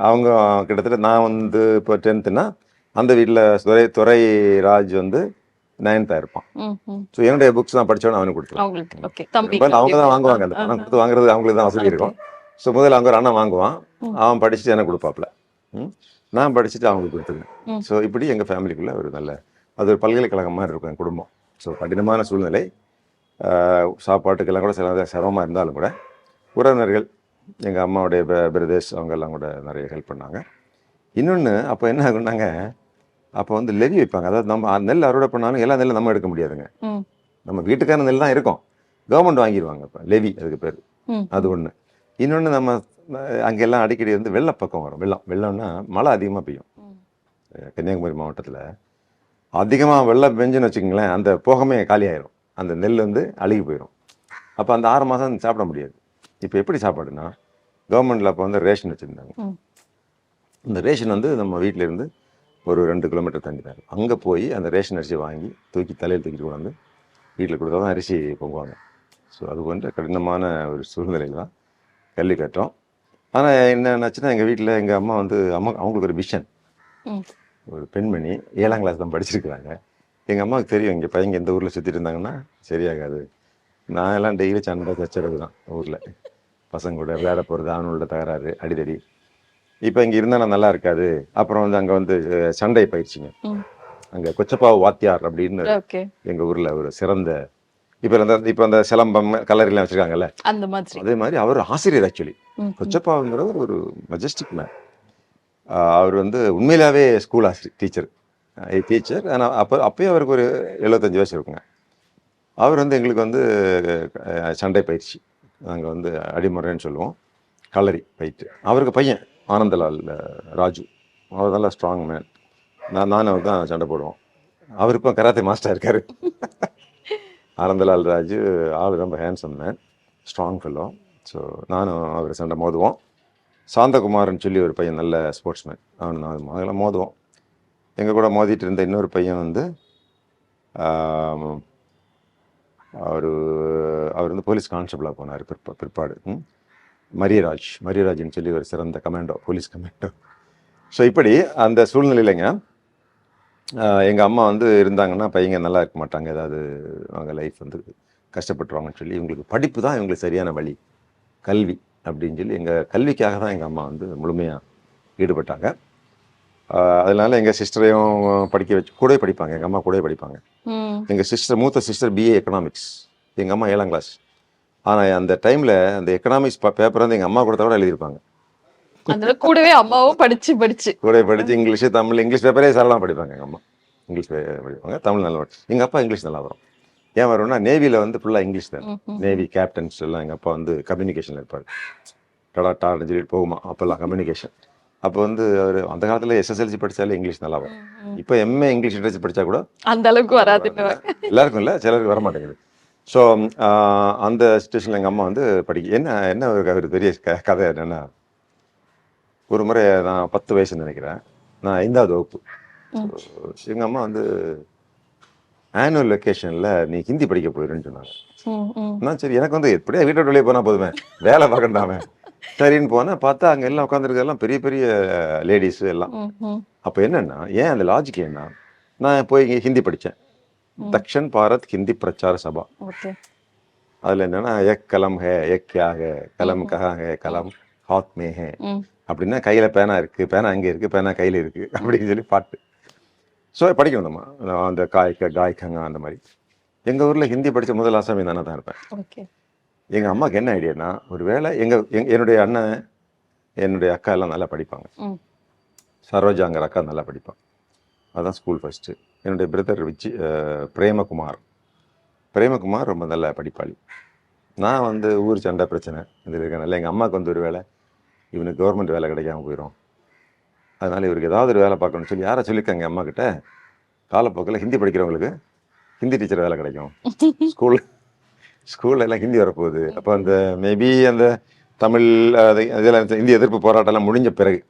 அவங்க கிட்டத்தட்ட நான் வந்து இப்போ 10th அந்த வீட்டில் துறை ராஜ் வந்து 9th இருப்பான். ஸோ என்னுடைய புக்ஸ் நான் படித்தோன்னு அவனுக்கு கொடுத்துருவேன். அவங்க தான் வாங்குவாங்க, அந்த பணம் கொடுத்து வாங்குறது அவங்களுக்கு தான் வசதி இருக்கும். ஸோ முதல்ல அவங்க ஒரு அண்ணன் வாங்குவான், அவன் படிச்சுட்டு எனக்கு கொடுப்பாப்புல, நான் படிச்சுட்டு அவங்களுக்கு கொடுத்துருவேன். ஸோ இப்படி எங்கள் ஃபேமிலிக்குள்ளே ஒரு நல்ல, அது ஒரு பல்கலைக்கழகம் மாதிரி இருக்கும் என் குடும்பம். ஸோ கடினமான சூழ்நிலை, சாப்பாட்டுக்கெல்லாம் கூட சில சிரமமாக இருந்தாலும் கூட உறவினர்கள், எங்கள் அம்மாவுடைய பிரதர்ஸ், அவங்கெல்லாம் கூட நிறைய ஹெல்ப் பண்ணாங்க. இன்னொன்று அப்போ என்ன ஆகுனாங்க, அப்போ வந்து லெவி வைப்பாங்க. அதாவது நம்ம நெல் அறுவடை பண்ணாலும் எல்லா நெல்லும் நம்ம எடுக்க முடியாதுங்க. நம்ம வீட்டுக்கான நெல் தான் இருக்கும், கவர்மெண்ட் வாங்கிடுவாங்க. இப்போ லெவி அதுக்கு பேர். அது ஒன்று. இன்னொன்று, நம்ம அங்கெல்லாம் அடிக்கடி வந்து வெள்ளப்பக்கம் வரும். வெள்ளம்னா மழை அதிகமாக பெய்யும். கன்னியாகுமரி மாவட்டத்தில் அதிகமாக வெள்ளம் பெஞ்சுன்னு வச்சுக்கோங்களேன், அந்த போகமே காலியாயிரும், அந்த நெல் வந்து அழுகி போயிடும். அப்போ அந்த 6 மாதம் சாப்பிட முடியாது. இப்போ எப்படி சாப்பாடுனா, கவர்மெண்ட்டில் அப்போ வந்து ரேஷன் வச்சுருந்தாங்க. இந்த ரேஷன் வந்து நம்ம வீட்டில் இருந்து ஒரு 2 கிலோமீட்டர் தங்கி தான் இருக்கும். அங்கே போய் அந்த ரேஷன் அரிசி வாங்கி தலையில் தூக்கிட்டு கொண்டாந்து வீட்டில் கொடுத்தா தான் அரிசி பொங்குவாங்க. ஸோ அது போன்ற கடினமான ஒரு சூழ்நிலையில் தான் கல்வி கற்றோம். ஆனால் என்னச்சுன்னா எங்கள் வீட்டில் எங்கள் அம்மா வந்து அவங்களுக்கு ஒரு விஷன். ம். ஒரு பெண்மணி 7ஆம் கிளாஸ் தான் படிச்சிருக்கிறாங்க. எங்கள் அம்மாவுக்கு தெரியும் இங்கே பையங்க எந்த ஊரில் சுற்றிட்டு இருந்தாங்கன்னா சரியாகாது. நான் எல்லாம் டெய்லி சண்டை சச்சரவு தான் ஊரில். பசங்க கூட விளையாட போகிறது, அவனோட தகராறு, அடிதடி. இப்போ இங்கே இருந்தால் நான் நல்லா இருக்காது. அப்புறம் வந்து அங்கே வந்து சண்டை பயிற்சிங்க. ம். அங்கே கொச்சப்பாவு வாத்தியார் அப்படின்னு ஓகே. எங்கள் ஊரில் ஒரு சிறந்த இப்போ அந்த சிலம்பம் கலரிலாம் வச்சுருக்காங்கல்ல, அந்த மாதிரி. அதே மாதிரி அவர் ஆசிரியர் ஆக்சுவலி. ம். கொச்சப்பாவுங்கிறவர் ஒரு மெஜஸ்டிக் மேன். அவர் வந்து உண்மையிலாவே ஸ்கூல் டீச்சர். டீச்சர். ஆனால் அப்போயே அவருக்கு ஒரு 75 வயசு இருக்குங்க. அவர் வந்து எங்களுக்கு வந்து சண்டை பயிற்சி, நாங்கள் வந்து அடிமுறைன்னு சொல்லுவோம், களரி பயிற்று. அவருக்கு பையன் ஆனந்தலால் ராஜு, அவர் நல்லா ஸ்ட்ராங் மேன். நானும் அவர் தான் சண்டை போடுவோம். அவர் இப்போ கராத்தே மாஸ்டர் இருக்கார். ஆனந்தலால் ராஜு ஆள் ரொம்ப handsome man, strong fellow. So நானும் அவர் சண்டை மோதுவோம். சாந்தகுமார்னு சொல்லி ஒரு பையன் நல்ல ஸ்போர்ட்ஸ் மேன், அவனு நான் அதெல்லாம் மோதுவோம். எங்கள் கூட மோதிட்டு இருந்த இன்னொரு பையன் வந்து அவர் வந்து போலீஸ் கான்ஸ்டபிளாக போனார் பிற்பாடு. மரியராஜ்னு சொல்லி ஒரு சிறந்த கமாண்டோ, போலீஸ் கமாண்டோ. ஸோ இப்படி அந்த சூழ்நிலையிலங்க எங்கள் அம்மா வந்து இருந்தாங்கன்னா பையங்க நல்லா இருக்க மாட்டாங்க, ஏதாவது அவங்க லைஃப் வந்து கஷ்டப்பட்டுருவாங்கன்னு சொல்லி இவங்களுக்கு படிப்பு தான் இவங்களுக்கு சரியான வழி, கல்வி அப்படின்னு சொல்லி எங்கள் கல்விக்காக தான் எங்கள் அம்மா வந்து முழுமையாக ஈடுபட்டாங்க. அதனால எங்கள் சிஸ்டரையும் படிக்க வச்சு கூடவே படிப்பாங்க, எங்கள் அம்மா கூடவே படிப்பாங்க. எங்கள் மூத்த சிஸ்டர் பிஏ எக்கனாமிக்ஸ், எங்கள் அம்மா 7ஆம் கிளாஸ். ஆனால் அந்த டைமில் அந்த எக்கனாமிக்ஸ் பேப்பர் வந்து எங்கள் அம்மா கூட தவிர எழுதியிருப்பாங்க. அதனால கூடவே அம்மாவும் கூடவே படிச்சு இங்கிலீஷ் தமிழ், இங்கிலீஷ் பேப்பரே சரளமாக படிப்பாங்க. எங்கள் அம்மா இங்கிலீஷ் படிப்பாங்க, தமிழ் நல்லா எங்கள் அப்பா இங்கிலீஷ் நல்லா வரும். ஏன் வரும்னா நேவியில் வந்து ஃபுல்லாக இங்கிலீஷ் தான். நேவி கேப்டன்ஸ் எல்லாம் எங்கள் அப்பா வந்து கம்யூனிகேஷனில் இருப்பார். டாடான்னு சொல்லிட்டு போகுமா அப்போல்லாம் கம்யூனிகேஷன். அப்போ வந்து அவர் அந்த காலத்தில் எஸ்எஸ்எல்சி படித்தாலே இங்கிலீஷ் நல்லா வரும். இப்போ எம்ஏ இங்கிலீஷ் லிட்ரேச்சர் படித்தா கூட அந்த அளவுக்கு வராது, எல்லாருக்கும் இல்லை, சிலருக்கு வர மாட்டேங்குது. ஸோ அந்த சுச்சுவேஷனில் எங்கள் அம்மா வந்து என்ன ஒரு பெரிய கதை என்னென்னா, ஒரு முறை நான் 10 வயசுன்னு நினைக்கிறேன், நான் 5ஆவது வகுப்பு. எங்கள் அம்மா வந்து ஆனுவல் வெக்கேஷனில் நீ ஹிந்தி படிக்க போயிருன்னு சொன்னாங்க. நான் சரி, எனக்கு வந்து எப்படியா வீட்டை வெளியே போனால் போதுமே, வேலை பார்க்கண்டாமே, சரின்னு போனேன். பார்த்தா அங்கே எல்லாம் உட்காந்துருக்கெல்லாம் பெரிய பெரிய லேடிஸு எல்லாம். அப்போ என்னென்னா, ஏன் அந்த லாஜிக் என்ன, நான் போய் ஹிந்தி படித்தேன், தக்ஷன் பாரத் ஹிந்தி பிரச்சார சபா. அதில் என்னென்னா எக் கலம் ஹே, எக் கியா ஹே, கலம் கஹா ஹே, கலம் ஹாத் மே ஹே அப்படின்னா கையில் பேனா இருக்குது, பேனா அங்கே இருக்குது, பேனா கையில் இருக்குது அப்படின்னு சொல்லி பாட்டு. ஸோ படிக்கணும் நம்ம அந்த காய்க்கங்க அந்த மாதிரி. எங்கள் ஊரில் ஹிந்தி படித்த முதல் ஆசாமி தானே தான் இருப்பேன். எங்கள் அம்மாவுக்கு என்ன ஐடியானா, ஒரு வேளை என்னுடைய அண்ணன் என்னுடைய அக்கா எல்லாம் நல்லா படிப்பாங்க. சரோஜாங்கிற அக்கா நல்லா படிப்பான், அதுதான் ஸ்கூல் ஃபஸ்ட்டு. என்னுடைய பிரதர் பிரேமகுமார் ரொம்ப நல்ல படிப்பாளி. நான் வந்து ஊர் சண்டை பிரச்சனை இது இருக்கனால எங்கள் அம்மாவுக்கு வந்து ஒரு வேளை இவனுக்கு கவர்மெண்ட் வேலை கிடைக்காம போயிடும், அதனால் இவருக்கு ஏதாவது ஒரு வேலை பார்க்கணும்னு சொல்லி யாரை சொல்லியிருக்காங்க அம்மா கிட்ட, காலப்போக்கில் ஹிந்தி படிக்கிறவங்களுக்கு ஹிந்தி டீச்சர் வேலை கிடைக்கும், ஸ்கூலில் எல்லாம் ஹிந்தி வரப்போகுது. அப்போ அந்த மேபி அந்த தமிழ் இதெல்லாம் இந்திய எதிர்ப்பு போராட்டம்லாம் முடிஞ்ச பிறகு,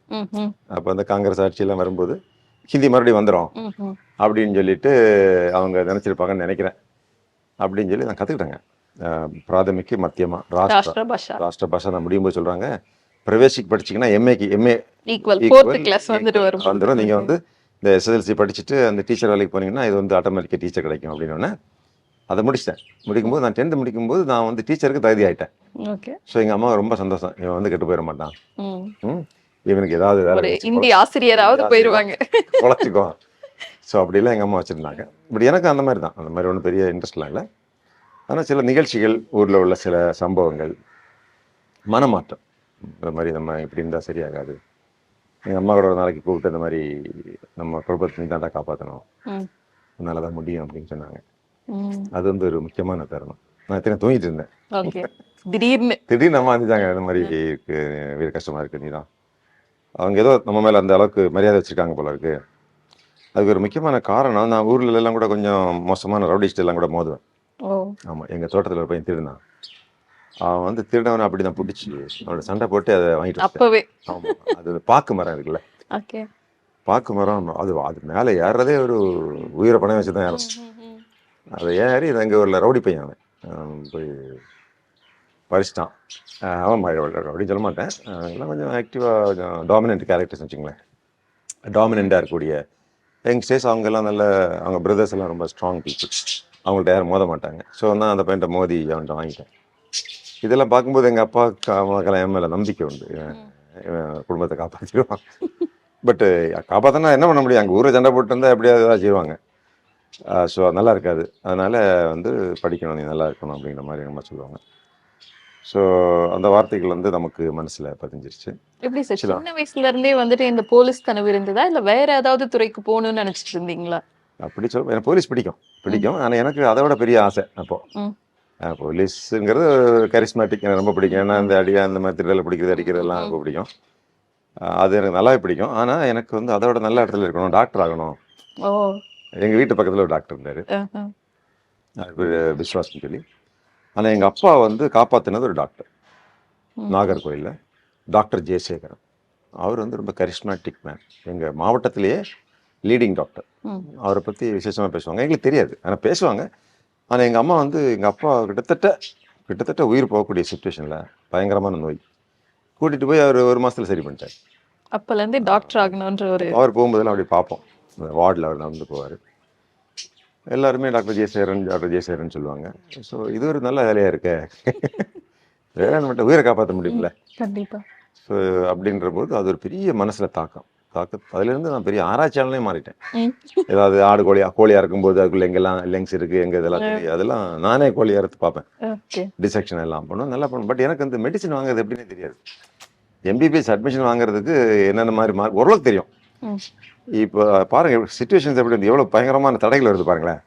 அப்போ அந்த காங்கிரஸ் ஆட்சியெல்லாம் வரும்போது ஹிந்தி மறுபடியும் வந்துடும் அப்படின்னு சொல்லிட்டு அவங்க நினச்சிருப்பாங்கன்னு நினைக்கிறேன். அப்படின்னு சொல்லி நான் கற்றுக்கிட்டேங்க. பிராதமிக்கு மத்தியமாக ராஷ்டிர பாஷா நான் முடியும் போது சொல்கிறாங்க, பிரவேசிக் படிச்சிங்கன்னா எம்ஏ வந்துடும். நீங்கள் வந்து இந்த எஸ்எஸ்எல்சி படிச்சுட்டு அந்த டீச்சர் வேலைக்கு போனீங்கன்னா இது வந்து ஆட்டோமேட்டிக்காக டீச்சர் கிடைக்கும் அப்படின்னு. அதை முடிச்சிட்டேன். முடிக்கும்போது நான் 10th முடிக்கும்போது நான் வந்து டீச்சருக்கு தகுதி ஆகிட்டேன். ஸோ எங்கள் அம்மா ரொம்ப சந்தோஷம், இவன் வந்து கெட்டு போயிட மாட்டான், இவனுக்கு ஏதாவது வேலை இந்தி ஆசிரியராவது போயிடுவாங்க, குழச்சிக்கோ. ஸோ அப்படிலாம் எங்கள் அம்மா வச்சுருந்தாங்க. இப்படி எனக்கு அந்த மாதிரி தான், அந்த மாதிரி ஒன்றும் பெரிய இன்ட்ரெஸ்ட்லாம் இல்லை. ஆனால் சில நிகழ்ச்சிகள், ஊரில் உள்ள சில சம்பவங்கள், மனமாற்றம், இந்த மாதிரி நம்ம இப்படி இருந்தால் சரியாகாது, எங்கள் அம்மா கூட ஒரு நாளைக்கு கூப்பிட்டு இந்த மாதிரி நம்ம குடும்பத்தை நீ தாண்டா காப்பாற்றணும், அதனால தான் முடியும் அப்படின்னு சொன்னாங்க. அது வந்து ஒரு முக்கியமான தருணம். நான் எத்தனை தூங்கிட்டு இருந்தேன், திடீர்னு அம்மா வந்துட்டாங்க, இந்த மாதிரி இருக்கு, வீடு கஷ்டமாக இருக்குது, நீ தான். அவங்க ஏதோ நம்ம மேலே அந்த அளவுக்கு மரியாதை வச்சுருக்காங்க போல இருக்கு. அதுக்கு ஒரு முக்கியமான காரணம், நான் ஊரில் எல்லாம் கூட கொஞ்சம் மோசமான ரவுடிஸ்ட் எல்லாம் கூட மோதுவேன். ஆமாம், எங்கள் தோட்டத்தில் ஒரு பையன் திருடினான். அவன் வந்து திருடவனை அப்படி தான் பிடிச்சி அவனோட சண்டை போட்டு அதை வாங்கிட்டு அப்பவே. ஆமாம், அது பாக்கு மரம் இருக்குல்ல, பாக்கு மரம், அது மேலே ஏறதே ஒரு உயிரை பணம் வச்சு தான் ஏறும். அதை ஏறி இது எங்கள் ஊரில் ரவுடி பையன் அவன் போய் படிச்சிட்டான். அவன் அப்படின்னு சொல்ல மாட்டேன், எல்லாம் கொஞ்சம் ஆக்டிவாக கொஞ்சம் டாமினன்ட் கேரக்டர்ஸ் வச்சுங்களேன். டாமினண்ட்டாக இருக்கக்கூடிய யங்ஸ்டர்ஸ் அவங்கெல்லாம் நல்ல, அவங்க பிரதர்ஸ் எல்லாம் ரொம்ப ஸ்ட்ராங் பீப்புள், அவங்கள்ட்ட யாரும் மோத மாட்டாங்க. ஸோ நான் அந்த பையன்ட்ட மோதி அவன்கிட்ட வாங்கிட்டேன். இதெல்லாம் பார்க்கும்போது எங்கள் அப்பாவுக்கு அம்மாக்கெல்லாம் என் மேலே நம்பிக்கை உண்டு, இவன் குடும்பத்தை காப்பாற்றிடுவான். பட்டு காப்பாற்றினா என்ன பண்ண முடியும், அங்கே ஊரை சண்டை போட்டு இருந்தால் எப்படியாவது ஏதாவது செய்வாங்க. ஸோ நல்லா இருக்காது. அதனால் வந்து படிக்கணும், நீ நல்லா இருக்கணும் அப்படிங்கிற மாதிரி நம்ம சொல்லுவாங்க. ஸோ அந்த வார்த்தைகள் வந்து நமக்கு மனசில் பதிஞ்சிருச்சு. எப்படி சார் சின்ன வயசுல இருந்தே வந்துட்டு இந்த போலீஸ் கனவு இருந்ததா இல்ல வேற ஏதாவது துறைக்கு போகணும்னு நினைச்சிட்டு இருந்தீங்களா? அப்படி சொல்ல, எனக்கு போலீஸ் பிடிக்கும். ஆனால் எனக்கு அதை விட பெரிய ஆசை அப்போது. போலீஸுங்கிறது கரிஸ்மேட்டிக், எனக்கு ரொம்ப பிடிக்கும். ஏன்னா இந்த அடியா அந்த மாதிரி திருடலை பிடிக்கிறது, அடிக்கிறதெல்லாம் ரொம்ப பிடிக்கும். அது எனக்கு நல்லாவே பிடிக்கும். ஆனால் எனக்கு வந்து அதை விட நல்ல இடத்துல இருக்கணும், டாக்டர் ஆகணும். எங்கள் வீட்டு பக்கத்தில் ஒரு டாக்டர் இருந்தார், விஸ்வாஸ்னு சொல்லி. ஆனால் எங்கள் அப்பா வந்து காப்பாற்றினது ஒரு டாக்டர், நாகர்கோயிலில் டாக்டர் ஜெயசேகரன். அவர் வந்து ரொம்ப கரிஸ்மேட்டிக் மேன், எங்கள் மாவட்டத்திலேயே லீடிங் டாக்டர். அவரை பற்றி விசேஷமாக பேசுவாங்க, எங்களுக்கு தெரியாது ஆனால் பேசுவாங்க. ஆனால் எங்கள் அம்மா வந்து எங்கள் அப்பா கிட்டத்தட்ட உயிர் போகக்கூடிய சுச்சுவேஷனில், பயங்கரமான நோய், கூட்டிகிட்டு போய் அவர் 1 மாதத்தில் சரி பண்ணிட்டார். அப்போலேருந்து டாக்டர் ஆகணுன்ற ஒரு, அவர் போகும்போதெல்லாம் அப்படி பார்ப்போம், வார்டில் அவர் நடந்து போவார். எல்லாருமே டாக்டர் ஜெயசேகரன் சொல்லுவாங்க. ஸோ இது ஒரு நல்ல வேலையாக இருக்க, வேற மட்டும் உயிரை காப்பாற்ற முடியும்ல. கண்டிப்பாக. ஸோ அப்படின்ற போது அது ஒரு பெரிய மனசில் தாக்கம். அதுலேருந்து நான் பெரிய ஆராய்ச்சியாளனே மாறிட்டேன். ஏதாவது ஆடு கோழியாக இருக்கும்போது அதுக்குள்ள எங்கெல்லாம் லெங்ஸ் இருக்குது, எங்கே இதெல்லாம் தெரியும், அதெல்லாம் நானே கோழியாக எடுத்து பார்ப்பேன், டிசெக்ஷன் எல்லாம் பண்ணுவேன், நல்லா பண்ணுவேன். பட் எனக்கு வந்து மெடிசன் வாங்குறது எப்படின்னே தெரியாது. எம்பிபிஎஸ் அட்மிஷன் வாங்குறதுக்கு என்னென்ன மாதிரி மார்க் ஓரளவுக்கு தெரியும். இப்போ பாருங்க சிச்சுவேஷன்ஸ் எப்படி வந்து எவ்வளோ பயங்கரமான தடைகள் வருது பாருங்களேன்.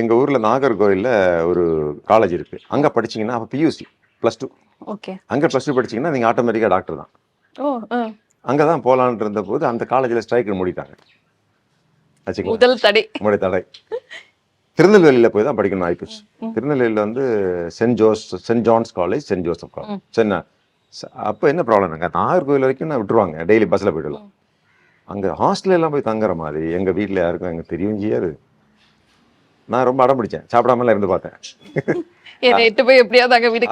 எங்கள் ஊரில் நாகர்கோவிலில் ஒரு காலேஜ் இருக்குது, அங்கே படிச்சிங்கன்னா அப்போ பியூசி +2, அங்கே +2 படிச்சிங்கன்னா நீங்கள் ஆட்டோமேட்டிக்காக டாக்டர் தான். அங்கே தான் போகலான் இருந்த போது அந்த காலேஜில் ஸ்ட்ரைக்கு மூடிட்டாங்க. முதல் தடை. திருநெல்வேலியில் போய் தான் படிக்கணும் ஆயிப்போச்சு. திருநெல்வேலியில் வந்து saint John's college, saint Joseph college, Chennai. அப்போ என்ன ப்ராப்ளம்ங்க, நாகர்கோவில் வரைக்கும் நான் விட்டுருவாங்க, டெய்லி பஸ்ஸில் போய்டலாம். அங்கே ஹாஸ்டல்லாம் போய் தங்குற மாதிரி எங்கள் வீட்டில் யாருக்கும் எங்களுக்கு தெரியும் செய்யாது. நான் ரொம்ப அடம் பிடிச்சேன், சாப்பிடாமலாம் இருந்து பார்த்தேன்.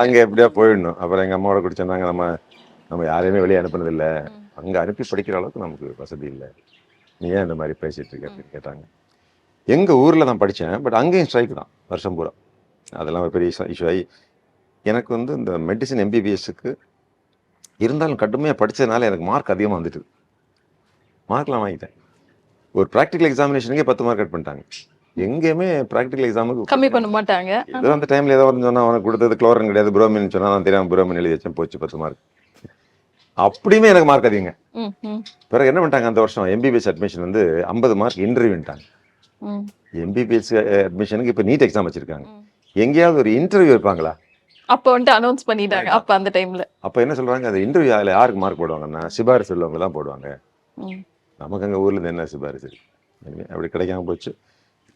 அங்கே எப்படியா போயிடணும். அப்புறம் எங்கள் அம்மாவோட கூட சொன்னாங்க, நம்ம யாரையுமே வெளியே அனுப்புனதில்லை, அங்கே அனுப்பி படிக்கிற அளவுக்கு நமக்கு வசதி இல்லை, நீ ஏன் இந்த மாதிரி பேசிகிட்டு இருக்க அப்படின்னு கேட்டாங்க. எங்கள் ஊரில் நான் படித்தேன், பட் அங்கேயும் ஸ்ட்ரைக் தான் வருஷம் பூரா. அதெல்லாம் ஒரு பெரிய இஷ்யூ ஆகி எனக்கு வந்து இந்த மெடிசன் எம்பிபிஎஸ்க்கு இருந்தாலும் கடுமையாக படித்ததுனால எனக்கு மார்க் அதிகமாக வந்துட்டு, மார்க்லாம் வாங்கிட்டேன். ஒரு ப்ராக்டிக்கல் எக்ஸாமினேஷனுக்கே 10 மார்க் கட் பண்ணிட்டாங்க. எங்கேயுமே ப்ராக்டிக்கல் எக்ஸாமுக்கு கம்மி பண்ண மாட்டாங்க. ஏதோ அந்த டைமில் ஏதோ வந்து சொன்னால் அவனுக்கு கொடுத்தது குளோரின் கிடையாது, புரோமின் சொன்னால் நான் தெரியாமல் புரோமின் எழுதி வச்சேன், போச்சு 10 மார்க். அப்படியுமே எனக்கு மார்க் அதிகங்க. பிறகு என்ன பண்ணிட்டாங்க, அந்த வருஷம் எம்பிபிஎஸ் அட்மிஷன் வந்து 50 மார்க் இன்டர்வியூன்ட்டாங்க. எம்பிபிஎஸ் அட்மிஷனுக்கு இப்போ நீட் எக்ஸாம் வச்சிருக்காங்க, எங்கேயாவது ஒரு இன்டர்வியூ வைப்பாங்களா? அப்போ வந்துட்டு அனௌன்ஸ் பண்ணிட்டாங்க. அப்போ அந்த டைமில் அப்போ என்ன சொல்கிறாங்க, அந்த இன்டர்வியூ அதில் யாருக்கு மார்க் போடுவாங்கன்னா சிபாரிசு உள்ளவங்க தான் போடுவாங்க. நமக்கு அங்கே ஊரில் என்ன சிபாரிசு இருக்கு, அப்படி கிடைக்காம போச்சு.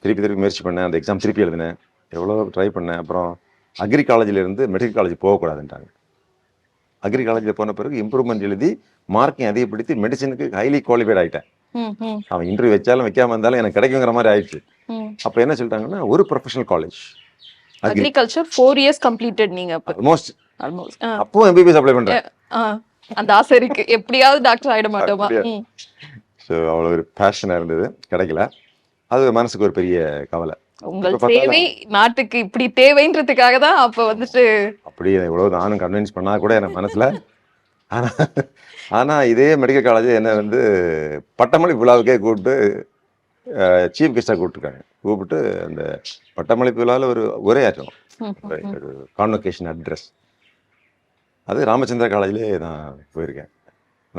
திருப்பி முயற்சி பண்ணேன், அந்த எக்ஸாம் திருப்பி எழுதினேன், எவ்வளோ ட்ரை பண்ணேன். அப்புறம் அக்ரி காலேஜிலேருந்து மெடிக்கல் காலேஜ் போகக்கூடாதுன்ட்டாங்க. அக்ரி காலேஜில் போன பிறகு இம்ப்ரூவ்மெண்ட் எழுதி மார்க்கையும் அதிகப்படுத்தி மெடிசனுக்கு ஹைலி குவாலிஃபைட் ஆகிட்டேன். அவன் இன்டர்வியூ வச்சாலும் வைக்காம இருந்தாலும் எனக்கு கிடைக்குங்கிற மாதிரி ஆயிடுச்சு. அப்போ என்ன சொல்லிட்டாங்கன்னா, ஒரு professional college agriculture 4 years completed, நீங்க ஆல்மோஸ்ட் அப்போ எம்பிபிஎஸ் அப்ளை பண்றேன். அந்த ஆசை இருக்கு, எப்படியாவது டாக்டர் ஆயிட மாட்டோமா. ஸோ அவ்வளோ ஒரு பேஷனாக இருந்தது, கிடைக்கல. அது மனசுக்கு ஒரு பெரிய கவலை. உங்கள் தேவை நாட்டுக்கு இப்படி தேவைன்றதுக்காக தான் அப்போ வந்துட்டு அப்படி எவ்வளோ நானும் கன்வின்ஸ் பண்ணா கூட எனக்கு மனசுல. ஆனால் இதே மெடிக்கல் காலேஜ் என்ன வந்து பட்டமளி விழாவுக்கே கூப்பிட்டு சீஃப் கெஸ்டாக கூப்பிட்டு அந்த பட்டமளிப்பு விழாவில் ஒரு உரையாற்றணும், ஒரு கான்வொகேஷன் அட்ரஸ். அது ராமச்சந்திரா காலேஜ்லேயே நான் போயிருக்கேன்,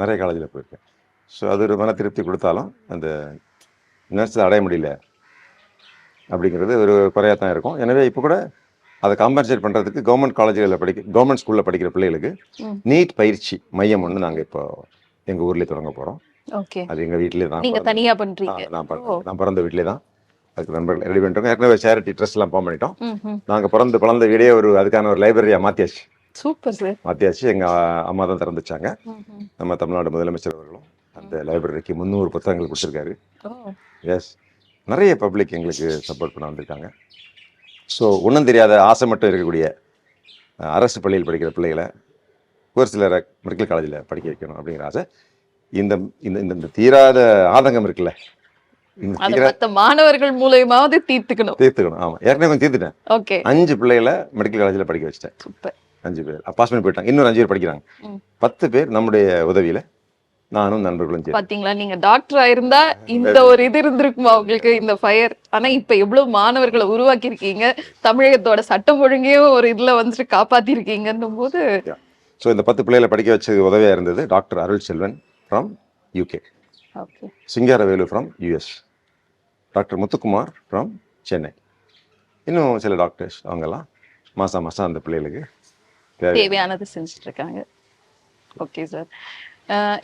நிறைய காலேஜில் போயிருக்கேன். ஸோ அது ஒரு மன திருப்தி கொடுத்தாலும் அந்த நினச்சதை அடைய முடியல அப்படிங்கிறது ஒரு குறையாக தான் இருக்கும். எனவே இப்போ கூட அதை காம்பன்சேட் பண்ணுறதுக்கு கவர்மெண்ட் ஸ்கூலில் படிக்கிற பிள்ளைகளுக்கு நீட் பயிற்சி மையம் ஒன்று நாங்கள் இப்போ எங்கள் ஊர்லேயே தொடங்க போகிறோம். அது எங்கள் வீட்டிலே தான். நீங்கள் தனியாக பண்ணுறீங்க? நான் பிறந்த வீட்டிலே தான். அதுக்கு நண்பர்கள் ரெடி பண்ணிட்டோம், ஏற்கனவே சேரிட்டி ட்ரஸ்ட்லாம் ஃபார்ம் பண்ணிட்டோம். நாங்கள் பிறந்த வீடே அதுக்கான ஒரு லைப்ரரியாக மாற்றியாச்சு. Super sir. மாற்றியாச்சு. எங்கள் அம்மா தான் திறந்துச்சாங்க. நம்ம தமிழ்நாடு முதலமைச்சர் அவர்களும் அந்த லைப்ரரிக்கு 300 புத்தகங்கள் கொடுத்துருக்காரு. எஸ், நிறைய பப்ளிக் எங்களுக்கு சப்போர்ட் பண்ண வந்திருக்காங்க. ஸோ ஒன்றும் தெரியாத ஆசை மட்டும் இருக்கக்கூடிய அரசு பள்ளியில் படிக்கிற பிள்ளைகளை ஒரு சிலர் மெடிக்கல் காலேஜில் படிக்க வைக்கணும் அப்படிங்கிற ஆசை. இந்த இந்த இந்த தீராத ஆதங்கம் இருக்குல்ல, இந்த அத மத்த மாணவர்கள் மூலியமாவது தீர்த்துக்கணும். தீர்த்துக்கணும். ஆமாம், ஏற்கனவே கொஞ்சம் தீர்த்துட்டேன். ஓகே, 5 பிள்ளைகளை மெடிக்கல் காலேஜில் படிக்க வச்சுட்டேன். சூப்பர். 5 பேர் பாஸ் பண்ணி போயிட்டாங்க. இன்னொரு 5 பேர் படிக்கிறாங்க. 10 பேர் நம்முடைய உதவியில் நானும் நண்பர்களும் சரி. பாத்தீங்களா, நீங்க டாக்டர் ஆயிருந்தா இந்த ஒரு இது இருந்திருக்குமா உங்களுக்கு, இந்த ஃபயர். ஆனா இப்ப எவ்வளவு மாணவர்களை உருவாக்கி இருக்கீங்க, தமிழகத்தோட சட்டம் ஒழுங்கையும் ஒரு இதுல வந்துட்டு காப்பாத்தி இருக்கீங்கன்னும் போது. ஸோ இந்த 10 பிள்ளைகளை படிக்க வச்சது உதவியாக இருந்தது doctor Arul Selvan from UK, Singaravelu from US, doctor Muthukumar from Chennai, இன்னும் சில டாக்டர்ஸ். அவங்கெல்லாம் மாதம் அந்த பிள்ளைகளுக்கு தேவையானது செஞ்சுட்டு இருக்காங்க. Okay sir.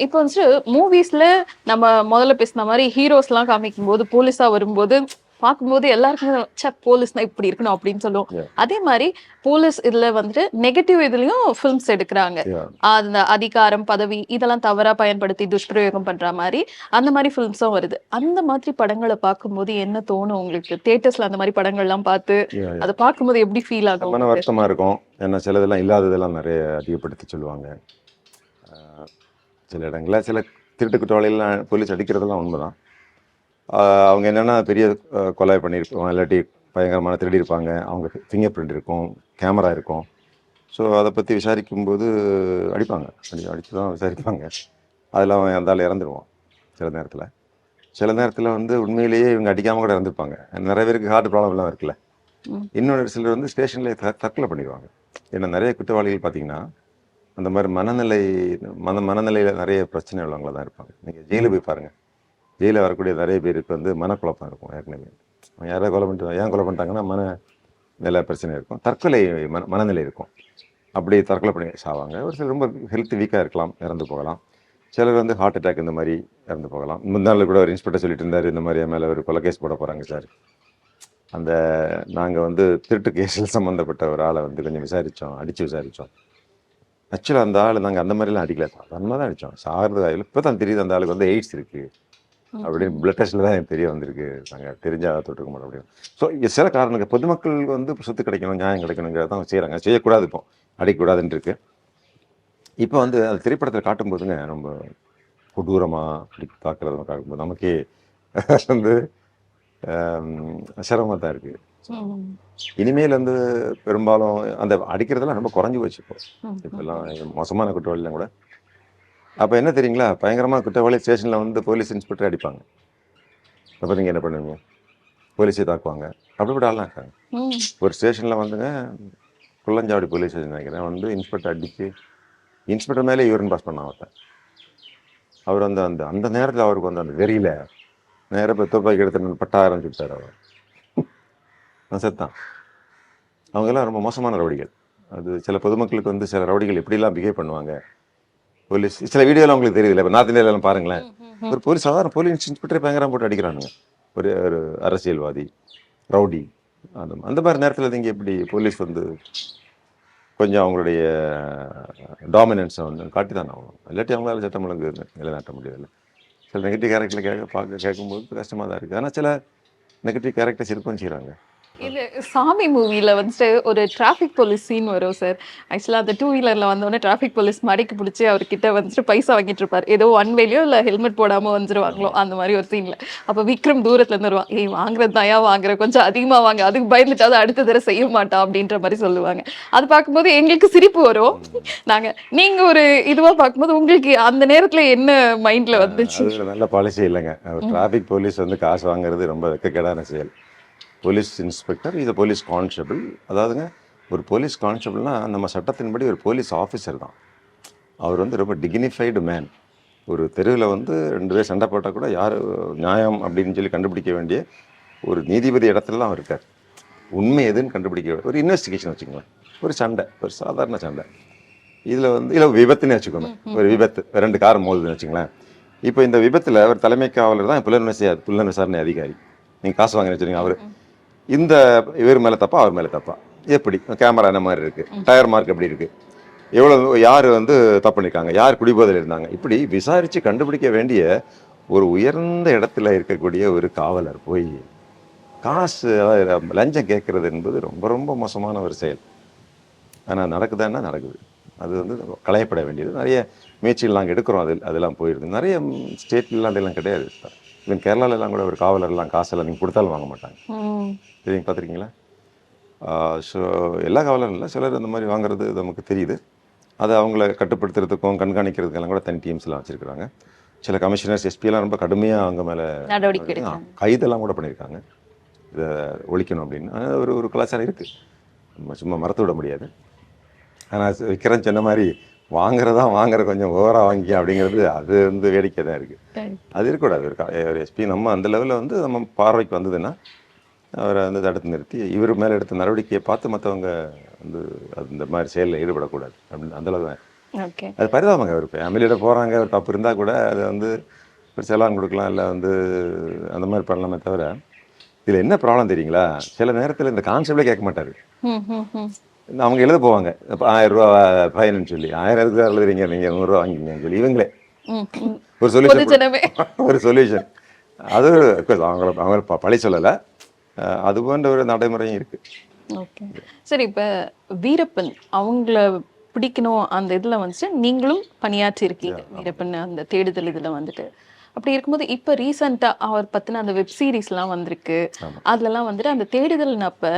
இப்போ வந்துட்டு மூவிஸ்ல நம்ம முதல்ல பேசின மாதிரி ஹீரோஸ்லாம் காமிக்கும் போது போலீஸா வரும்போது பார்க்கும்போது எல்லாருக்குமே போலீஸ்னா இப்படி இருக்கணும் அப்படின்னு சொல்லுவோம். அதே மாதிரி போலீஸ் இதுல வந்துட்டு நெகட்டிவ் இதுலயும் ஃபிலிம்ஸ் எடுக்கிறாங்க. அந்த அதிகாரம் பதவி இதெல்லாம் தவறா பயன்படுத்தி துஷ்பிரயோகம் பண்ற மாதிரி அந்த மாதிரி ஃபிலிம்ஸும் வருது. அந்த மாதிரி படங்களை பார்க்கும்போது என்ன தோணும் உங்களுக்கு? தியேட்டர்ஸ்ல அந்த மாதிரி படங்கள்லாம் பார்த்து அதை பார்க்கும்போது எப்படி ஃபீல் ஆகும்? மன வருத்தமா இருக்கும். ஏன்னா சிலதெல்லாம் இல்லாததெல்லாம் நிறைய அதிகப்படுத்தி சொல்லுவாங்க. சில இடங்களில் சில திருட்டு குற்றவாளிகள்லாம் போலீஸ் அடிக்கிறதெல்லாம் உண்மைதான். அவங்க என்னென்னா பெரிய கொலை பண்ணியிருப்பாங்க, இல்லாட்டி பயங்கரமான திருடி இருப்பாங்க, அவங்க ஃபிங்கர் பிரிண்ட் இருக்கும், கேமரா இருக்கும். ஸோ அதை பற்றி விசாரிக்கும்போது அடிப்பாங்க, அடித்து தான் விசாரிப்பாங்க. அதில் அவன் அந்த ஆள் இறந்துடுவான். சில நேரத்தில் வந்து உண்மையிலேயே இவங்க அடிக்காமல் கூட இறந்துருப்பாங்க. நிறைய பேருக்கு ஹார்ட் ப்ராப்ளம்லாம் இருக்குல்ல. இன்னொரு சிலர் வந்து ஸ்டேஷன்லேயே தற்கொலை பண்ணிடுவாங்க. ஏன்னா நிறைய குற்றவாளிகள் பார்த்தீங்கன்னா அந்த மாதிரி மனநிலையில் நிறைய பிரச்சனை உள்ளவங்கள தான் இருப்பாங்க. நீங்கள் ஜெயிலில் போய் பாருங்கள், ஜெயிலில் வரக்கூடிய நிறைய பேருக்கு வந்து மனக்குழப்பம் இருக்கும். ஏற்கனவே அவன் யாராவது கொலை பண்ணிட்டு ஏன் கொலை பண்ணிட்டாங்கன்னா மனநிலை பிரச்சனை இருக்கும், தற்கொலை மனநிலை இருக்கும். அப்படி தற்கொலை பண்ணி சாவாங்க. ஒரு சிலர் ரொம்ப ஹெல்த் வீக்காக இருக்கலாம், இறந்து போகலாம். சிலர் வந்து ஹார்ட் அட்டாக் இந்த மாதிரி இறந்து போகலாம். முன்னாள் கூட ஒரு இன்ஸ்பெக்டர் சொல்லிட்டு இருந்தார், இந்த மாதிரி மேலே ஒரு கொலை கேஸ் போட போகிறாங்க சார். அந்த நாங்கள் வந்து திருட்டு கேஸில் சம்மந்தப்பட்ட ஒரு ஆளை வந்து கொஞ்சம் அடித்து விசாரித்தோம். ஆக்சுவலாக அந்த ஆள் நாங்கள் அந்த மாதிரிலாம் அடிக்கல, சாதாரணமாக தான் அடித்தோம். சாகிறது இப்போ தான் தெரியுது அந்த ஆளுக்கு வந்து எய்ட்ஸ் இருக்குது அப்படின்னு. பிளட் டெஸ்ட்டில் தான் எனக்கு தெரிய வந்திருக்கு. நாங்கள் தெரிஞ்சால் தொட்டுக்க மாட்டோம் அப்படின்னு. ஸோ சில காரணங்கள் பொதுமக்களுக்கு வந்து சொத்து கிடைக்கணும், நியாயம் கிடைக்கணுங்கிறத தான் செய்கிறாங்க. செய்யக்கூடாது, இப்போ அடிக்கக்கூடாதுன்னு இருக்குது. இப்போ வந்து அந்த திரைப்படத்தில் காட்டும்போதுங்க ரொம்ப கொடூரமாக அப்படி தாக்குறத காட்டும்போது நமக்கே வந்து சிரமமாக தான் இருக்குது. இனிமேல் வந்து பெரும்பாலும் அந்த அடிக்கிறதெல்லாம் ரொம்ப குறைஞ்சி போச்சு. இப்போல்லாம் மோசமான குற்றவாளிலாம் கூட. அப்போ என்ன தெரியுங்களா, பயங்கரமான குற்றவாளி ஸ்டேஷனில் வந்து போலீஸ் இன்ஸ்பெக்டர் அடிப்பாங்க. அப்போ நீங்கள் என்ன பண்ணுவீங்க? போலீஸை தாக்குவாங்க. அப்படிப்பட்ட ஆள்லாம் இருக்காங்க. ஒரு ஸ்டேஷனில் வந்துங்க, குள்ளஞ்சாவடி போலீஸ் ஸ்டேஷன் நினைக்கிறேன், வந்து இன்ஸ்பெக்டர் அடித்து இன்ஸ்பெக்டர் மேலே யூரின் பாஸ் பண்ண ஒருத்தன். அவர் வந்து அந்த நேரத்தில் அவருக்கு வந்து அந்த வெறியில் நேராக இப்போ துப்பாக்கி எடுத்து பட்ட ஆரம்பிச்சுட்டார். அவர் செத்தான். அவங்கெல்லாம் ரொம்ப மோசமான ரவுடிகள். அது சில பொதுமக்களுக்கு வந்து சில ரவுடிகள் எப்படிலாம் பிஹேவ் பண்ணுவாங்க. போலீஸ் சில வீடியோலாம் உங்களுக்கு தெரியுது இல்லை, இப்போ நார்த் இந்தியாவிலாம் பாருங்களேன். ஒரு சாதாரண போலீஸ் இன்ஸ்பெக்டரை பயங்கரம் போட்டு அடிக்கிறானுங்க. ஒரு அரசியல்வாதி ரவுடி அந்த மாதிரி நேரத்தில் நீங்கள் எப்படி போலீஸ் வந்து கொஞ்சம் அவங்களுடைய டாமினன்ஸை வந்து காட்டி தானே ஆகணும். இல்லாட்டி அவங்களால சட்டம் ஒழுங்கு நிலைநாட்ட முடியவில்லை. சில நெகட்டிவ் கேரக்டரில் கேட்கும்போது கஷ்டமாக தான் இருக்குது. ஆனால் சில நெகட்டிவ் கேரக்டர்ஸ் இருக்கும் செய்கிறாங்க. இது சாமி மூவில வந்துட்டு ஒரு டிராஃபிக் போலீஸ் சீன் வரும் சார். ஆக்சுவலா அந்த 2 வீலர்ல வந்தோடனே டிராஃபிக் போலீஸ் மடக்கி பிடிச்சி அவர்கிட்ட வந்துட்டு பைசா வாங்கிட்டு இருப்பாரு. ஏதோ ஒன் வேலையோ இல்லை ஹெல்மெட் போடாம வந்துருவாங்களோ அந்த மாதிரி ஒரு சீன்ல. அப்ப விக்ரம் தூரத்துல இருந்து வருவான், ஏய் வாங்குறது தாயா வாங்குற, கொஞ்சம் அதிகமா வாங்க, அதுக்கு பயந்துட்டாவது அடுத்த தடவை செய்ய மாட்டான் அப்படின்ற மாதிரி சொல்லுவாங்க. அது பார்க்கும்போது எங்களுக்கு சிரிப்பு வரும். நீங்க ஒரு இதுவா பார்க்கும்போது உங்களுக்கு அந்த நேரத்துல என்ன மைண்ட்ல வந்துச்சு? நல்ல பாலிசி இல்லைங்க. டிராஃபிக் போலீஸ் வந்து காசு வாங்குறது ரொம்ப வெக்கக்கேடான செயல். போலீஸ் இன்ஸ்பெக்டர் இது போலீஸ் கான்ஸ்டபிள். அதாவதுங்க, ஒரு போலீஸ் கான்ஸ்டபிள்னால் நம்ம சட்டத்தின்படி ஒரு போலீஸ் ஆஃபீஸர் தான். அவர் வந்து ரொம்ப டிக்னிஃபைடு மேன். ஒரு தெருவில் வந்து 2 பேர் சண்டை போட்டால் கூட யார் நியாயம் அப்படின்னு சொல்லி கண்டுபிடிக்க வேண்டிய ஒரு நீதிபதி இடத்துல தான் அவர் இருக்கார். உண்மை எதுன்னு கண்டுபிடிக்க ஒரு இன்வெஸ்டிகேஷன் வச்சுக்கோங்களேன். ஒரு சண்டை, ஒரு சாதாரண சண்டை, இதில் வந்து இல்லை விபத்துன்னு வச்சுக்கோங்க. ஒரு விபத்து, 2 கார் மோதுன்னு வச்சுங்களேன். இப்போ இந்த விபத்தில் ஒரு தலைமை காவலர் தான் புலன் விசாரணை அதிகாரி. நீங்கள் காசு வாங்கினு வச்சுருங்க. அவர் இந்த இவர் மேலே தப்பா அவர் மேலே தப்பா, எப்படி கேமரா என்ன மாதிரி இருக்குது, டயர் மார்க் எப்படி இருக்குது, எவ்வளோ யார் வந்து தப்பு பண்ணியிருக்காங்க, யார் குடிபோதையில் இருந்தாங்க, இப்படி விசாரித்து கண்டுபிடிக்க வேண்டிய ஒரு உயர்ந்த இடத்துல இருக்கக்கூடிய ஒரு காவலர் போய் காசு லஞ்சம் கேட்கறது என்பது ரொம்ப ரொம்ப மோசமான ஒரு செயல். ஆனால் நடக்குதுன்னா நடக்குது. அது வந்து களையப்பட வேண்டியது. நிறைய முயற்சிகள் நாங்கள் எடுக்கிறோம். அதெல்லாம் போயிடுது. நிறைய ஸ்டேட்லாம் அதெல்லாம் கிடையாது. ஈவன் கேரளாலெல்லாம் கூட ஒரு காவலர்லாம் காசெல்லாம் நீங்கள் கொடுத்தாலும் வாங்க மாட்டாங்க. நீங்கள் பார்த்துருக்கீங்களா? ஸோ எல்லா காவலரும் இல்லை, சிலர் அந்த மாதிரி வாங்குறது நமக்கு தெரியுது. அதை அவங்கள கட்டுப்படுத்துறதுக்கும் கண்காணிக்கிறதுக்கெல்லாம் கூட தனி டீம்ஸ்லாம் வச்சுருக்காங்க. சில கமிஷனர்ஸ் எஸ்பியெல்லாம் ரொம்ப கடுமையாக அவங்க மேலே நடவடிக்கை எடுக்கிறாங்க. கைதெல்லாம் கூட பண்ணியிருக்காங்க, இதை ஒழிக்கணும் அப்படின்னு. ஆனால் ஒரு கலாச்சாரம் இருக்குது, நம்ம சும்மா மறத்து விட முடியாது. ஆனால் விற்கிறேன்னு சொன்ன மாதிரி வாங்குற கொஞ்சம் ஓவராக வாங்கிக்க அப்படிங்கிறது அது வந்து வேடிக்கை தான் இருக்குது. அது இருக்கக்கூடாது. ஒரு எஸ்பி நம்ம அந்த லெவலில் வந்து நம்ம பார்வைக்கு வந்ததுன்னா அவரை வந்து தடுத்து நிறுத்தி இவர் மேலே எடுத்த நடவடிக்கையை பார்த்து மற்றவங்க வந்து அது இந்த மாதிரி செயலில் ஈடுபடக்கூடாது அப்படின்னு அந்தளவு தான். ஓகே, அது பரிதாபங்க. ஒரு ஃபேமிலியோட போகிறாங்க, ஒரு தப்பு இருந்தால் கூட அதை வந்து ஒரு செலான் கொடுக்கலாம், இல்லை வந்து அந்த மாதிரி பண்ணலாமே தவிர. இதில் என்ன ப்ராப்ளம் தெரியுங்களா? சில நேரத்தில் இந்த கான்செப்டே கேட்க மாட்டார். அவங்க எழுத போவாங்க, இப்போ 1000 ரூபா ஃபைன்னு சொல்லி. 1000 எதுக்கு எழுதுறீங்க, நீங்கள் 100 ரூபா வாங்கிக்கங்கன்னு சொல்லி இவங்களே ஒரு சொல்யூஷன். அது அவங்கள பழி சொல்லலை, அது போன்ற ஒரு நடைமுறையும் இருக்கு. ஓகே, சரி. இப்போ வீரப்பன் அவங்கள பிடிக்கணும் அந்த இதில் வந்துட்டு நீங்களும் பணியாற்றி இருக்கீங்க, வீரப்பன் அந்த தேடுதல் இதில் வந்துட்டு. அப்படி இருக்கும்போது இப்போ ரீசெண்டாக அவர் பற்றின அந்த வெப் சீரிஸ்லாம் வந்திருக்கு. அதுலலாம் வந்துட்டு அந்த தேடுதல்னப்ப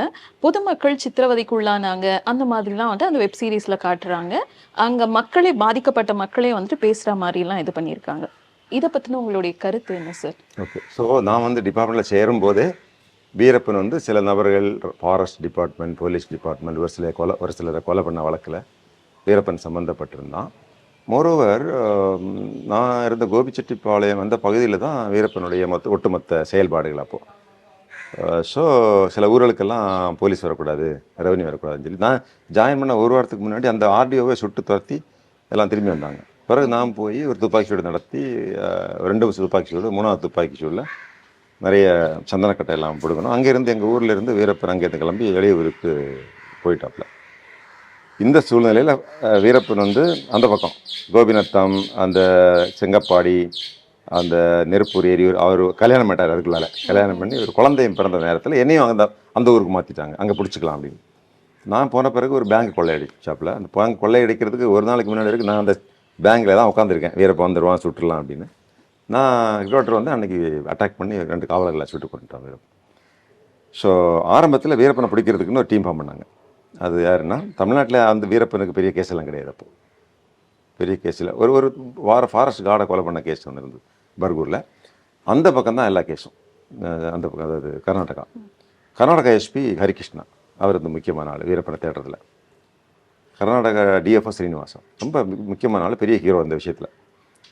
பொதுமக்கள் சித்திரவதைக்குள்ளானாங்க அந்த மாதிரிலாம் வந்துட்டு அந்த வெப் சீரிஸில் காட்டுறாங்க. அங்கே மக்களே, பாதிக்கப்பட்ட மக்களே வந்துட்டு பேசுகிற மாதிரிலாம் இது பண்ணியிருக்காங்க. இதை பற்றின உங்களுடைய கருத்து என்ன சார்? ஓகே, ஸோ நான் வந்து டிபார்ட்மெண்ட்டில் சேரும்போதே வீரப்பன் வந்து சில நபர்கள், ஃபாரஸ்ட் டிபார்ட்மெண்ட், போலீஸ் டிபார்ட்மெண்ட், ஒரு சிலரை கொலை பண்ண வழக்கில் வீரப்பன் சம்மந்தப்பட்டிருந்தான். மோரோவர் நான் இருந்த கோபிச்செட்டிப்பாளையம் அந்த பகுதியில் தான் வீரப்பனுடைய ஒட்டுமொத்த செயல்பாடுகள் அப்போது. ஸோ சில ஊர்களுக்கெல்லாம் போலீஸ் வரக்கூடாது, ரெவன்யூ வரக்கூடாதுன்னு சொல்லி நான் ஜாயின் பண்ண ஒரு வாரத்துக்கு முன்னாடி அந்த ஆர்டிஓவை சுட்டு துரத்தி எல்லாம் திரும்பி வந்தாங்க. பிறகு நான் போய் ஒரு துப்பாக்கி சூடு நடத்தி 2 துப்பாக்கி சூடு, 3வது துப்பாக்கி சூடில் நிறைய சந்தனக்கட்டை எல்லாம் பிடுங்கணும். அங்கேருந்து எங்கள் ஊரில் இருந்து வீரப்பன் அங்கேருந்து கிளம்பி வெளியூருக்கு போயிட்டாப்புல. இந்த சூழ்நிலையில் வீரப்பன் வந்து அந்த பக்கம் கோபிநத்தம், அந்த செங்கப்பாடி, அந்த நெருப்பூர், எரியூர், அவர் கல்யாணம் பண்ணிட்டார். அதுக்குள்ளால கல்யாணம் பண்ணி ஒரு குழந்தையும் பிறந்த நேரத்தில் என்னையும் அந்த ஊருக்கு மாற்றிட்டாங்க, அங்கே பிடிச்சிக்கலாம் அப்படின்னு. நான் போன பிறகு ஒரு பேங்க் கொள்ளையடிச்சாப்புல. அந்த பேங்க் கொள்ளையடிக்கிறதுக்கு ஒரு நாளைக்கு முன்னாடி வரைக்கும் நான் அந்த பேங்க்கில் தான் உட்காந்துருக்கேன். வீரப்பன் வந்துடுவான், சுட்டுடலாம் அப்படின்னு. நான் ரிப்போர்ட்டர் வந்து அன்றைக்கி அட்டாக் பண்ணி 2 காவலர்களை சுட்டு கொண்டுட்டான் வீரப்பன். ஸோ ஆரம்பத்தில் வீரப்பனை பிடிக்கிறதுக்குன்னு ஒரு டீம் ஃபார்ம் பண்ணாங்க. அது யாருன்னா, தமிழ்நாட்டில் அந்த வீரப்பனுக்கு பெரிய கேஸ் எல்லாம் கிடையாது. அப்போது பெரிய கேஸில் ஒரு ஃபாரஸ்ட் கார்டை கொலை பண்ண கேஸ் ஒன்று இருந்தது பர்கூரில். அந்த பக்கம் தான் எல்லா கேஸும். அந்த பக்கம், அதாவது கர்நாடகா எஸ்பி ஹரிகிருஷ்ணா, அவர் இந்த முக்கியமான ஆள் வீரப்பனை தேடுறதுல. கர்நாடகா டிஎஃப்ஓ ஸ்ரீனிவாசன் ரொம்ப முக்கியமான ஆள், பெரிய ஹீரோ இந்த விஷயத்தில்.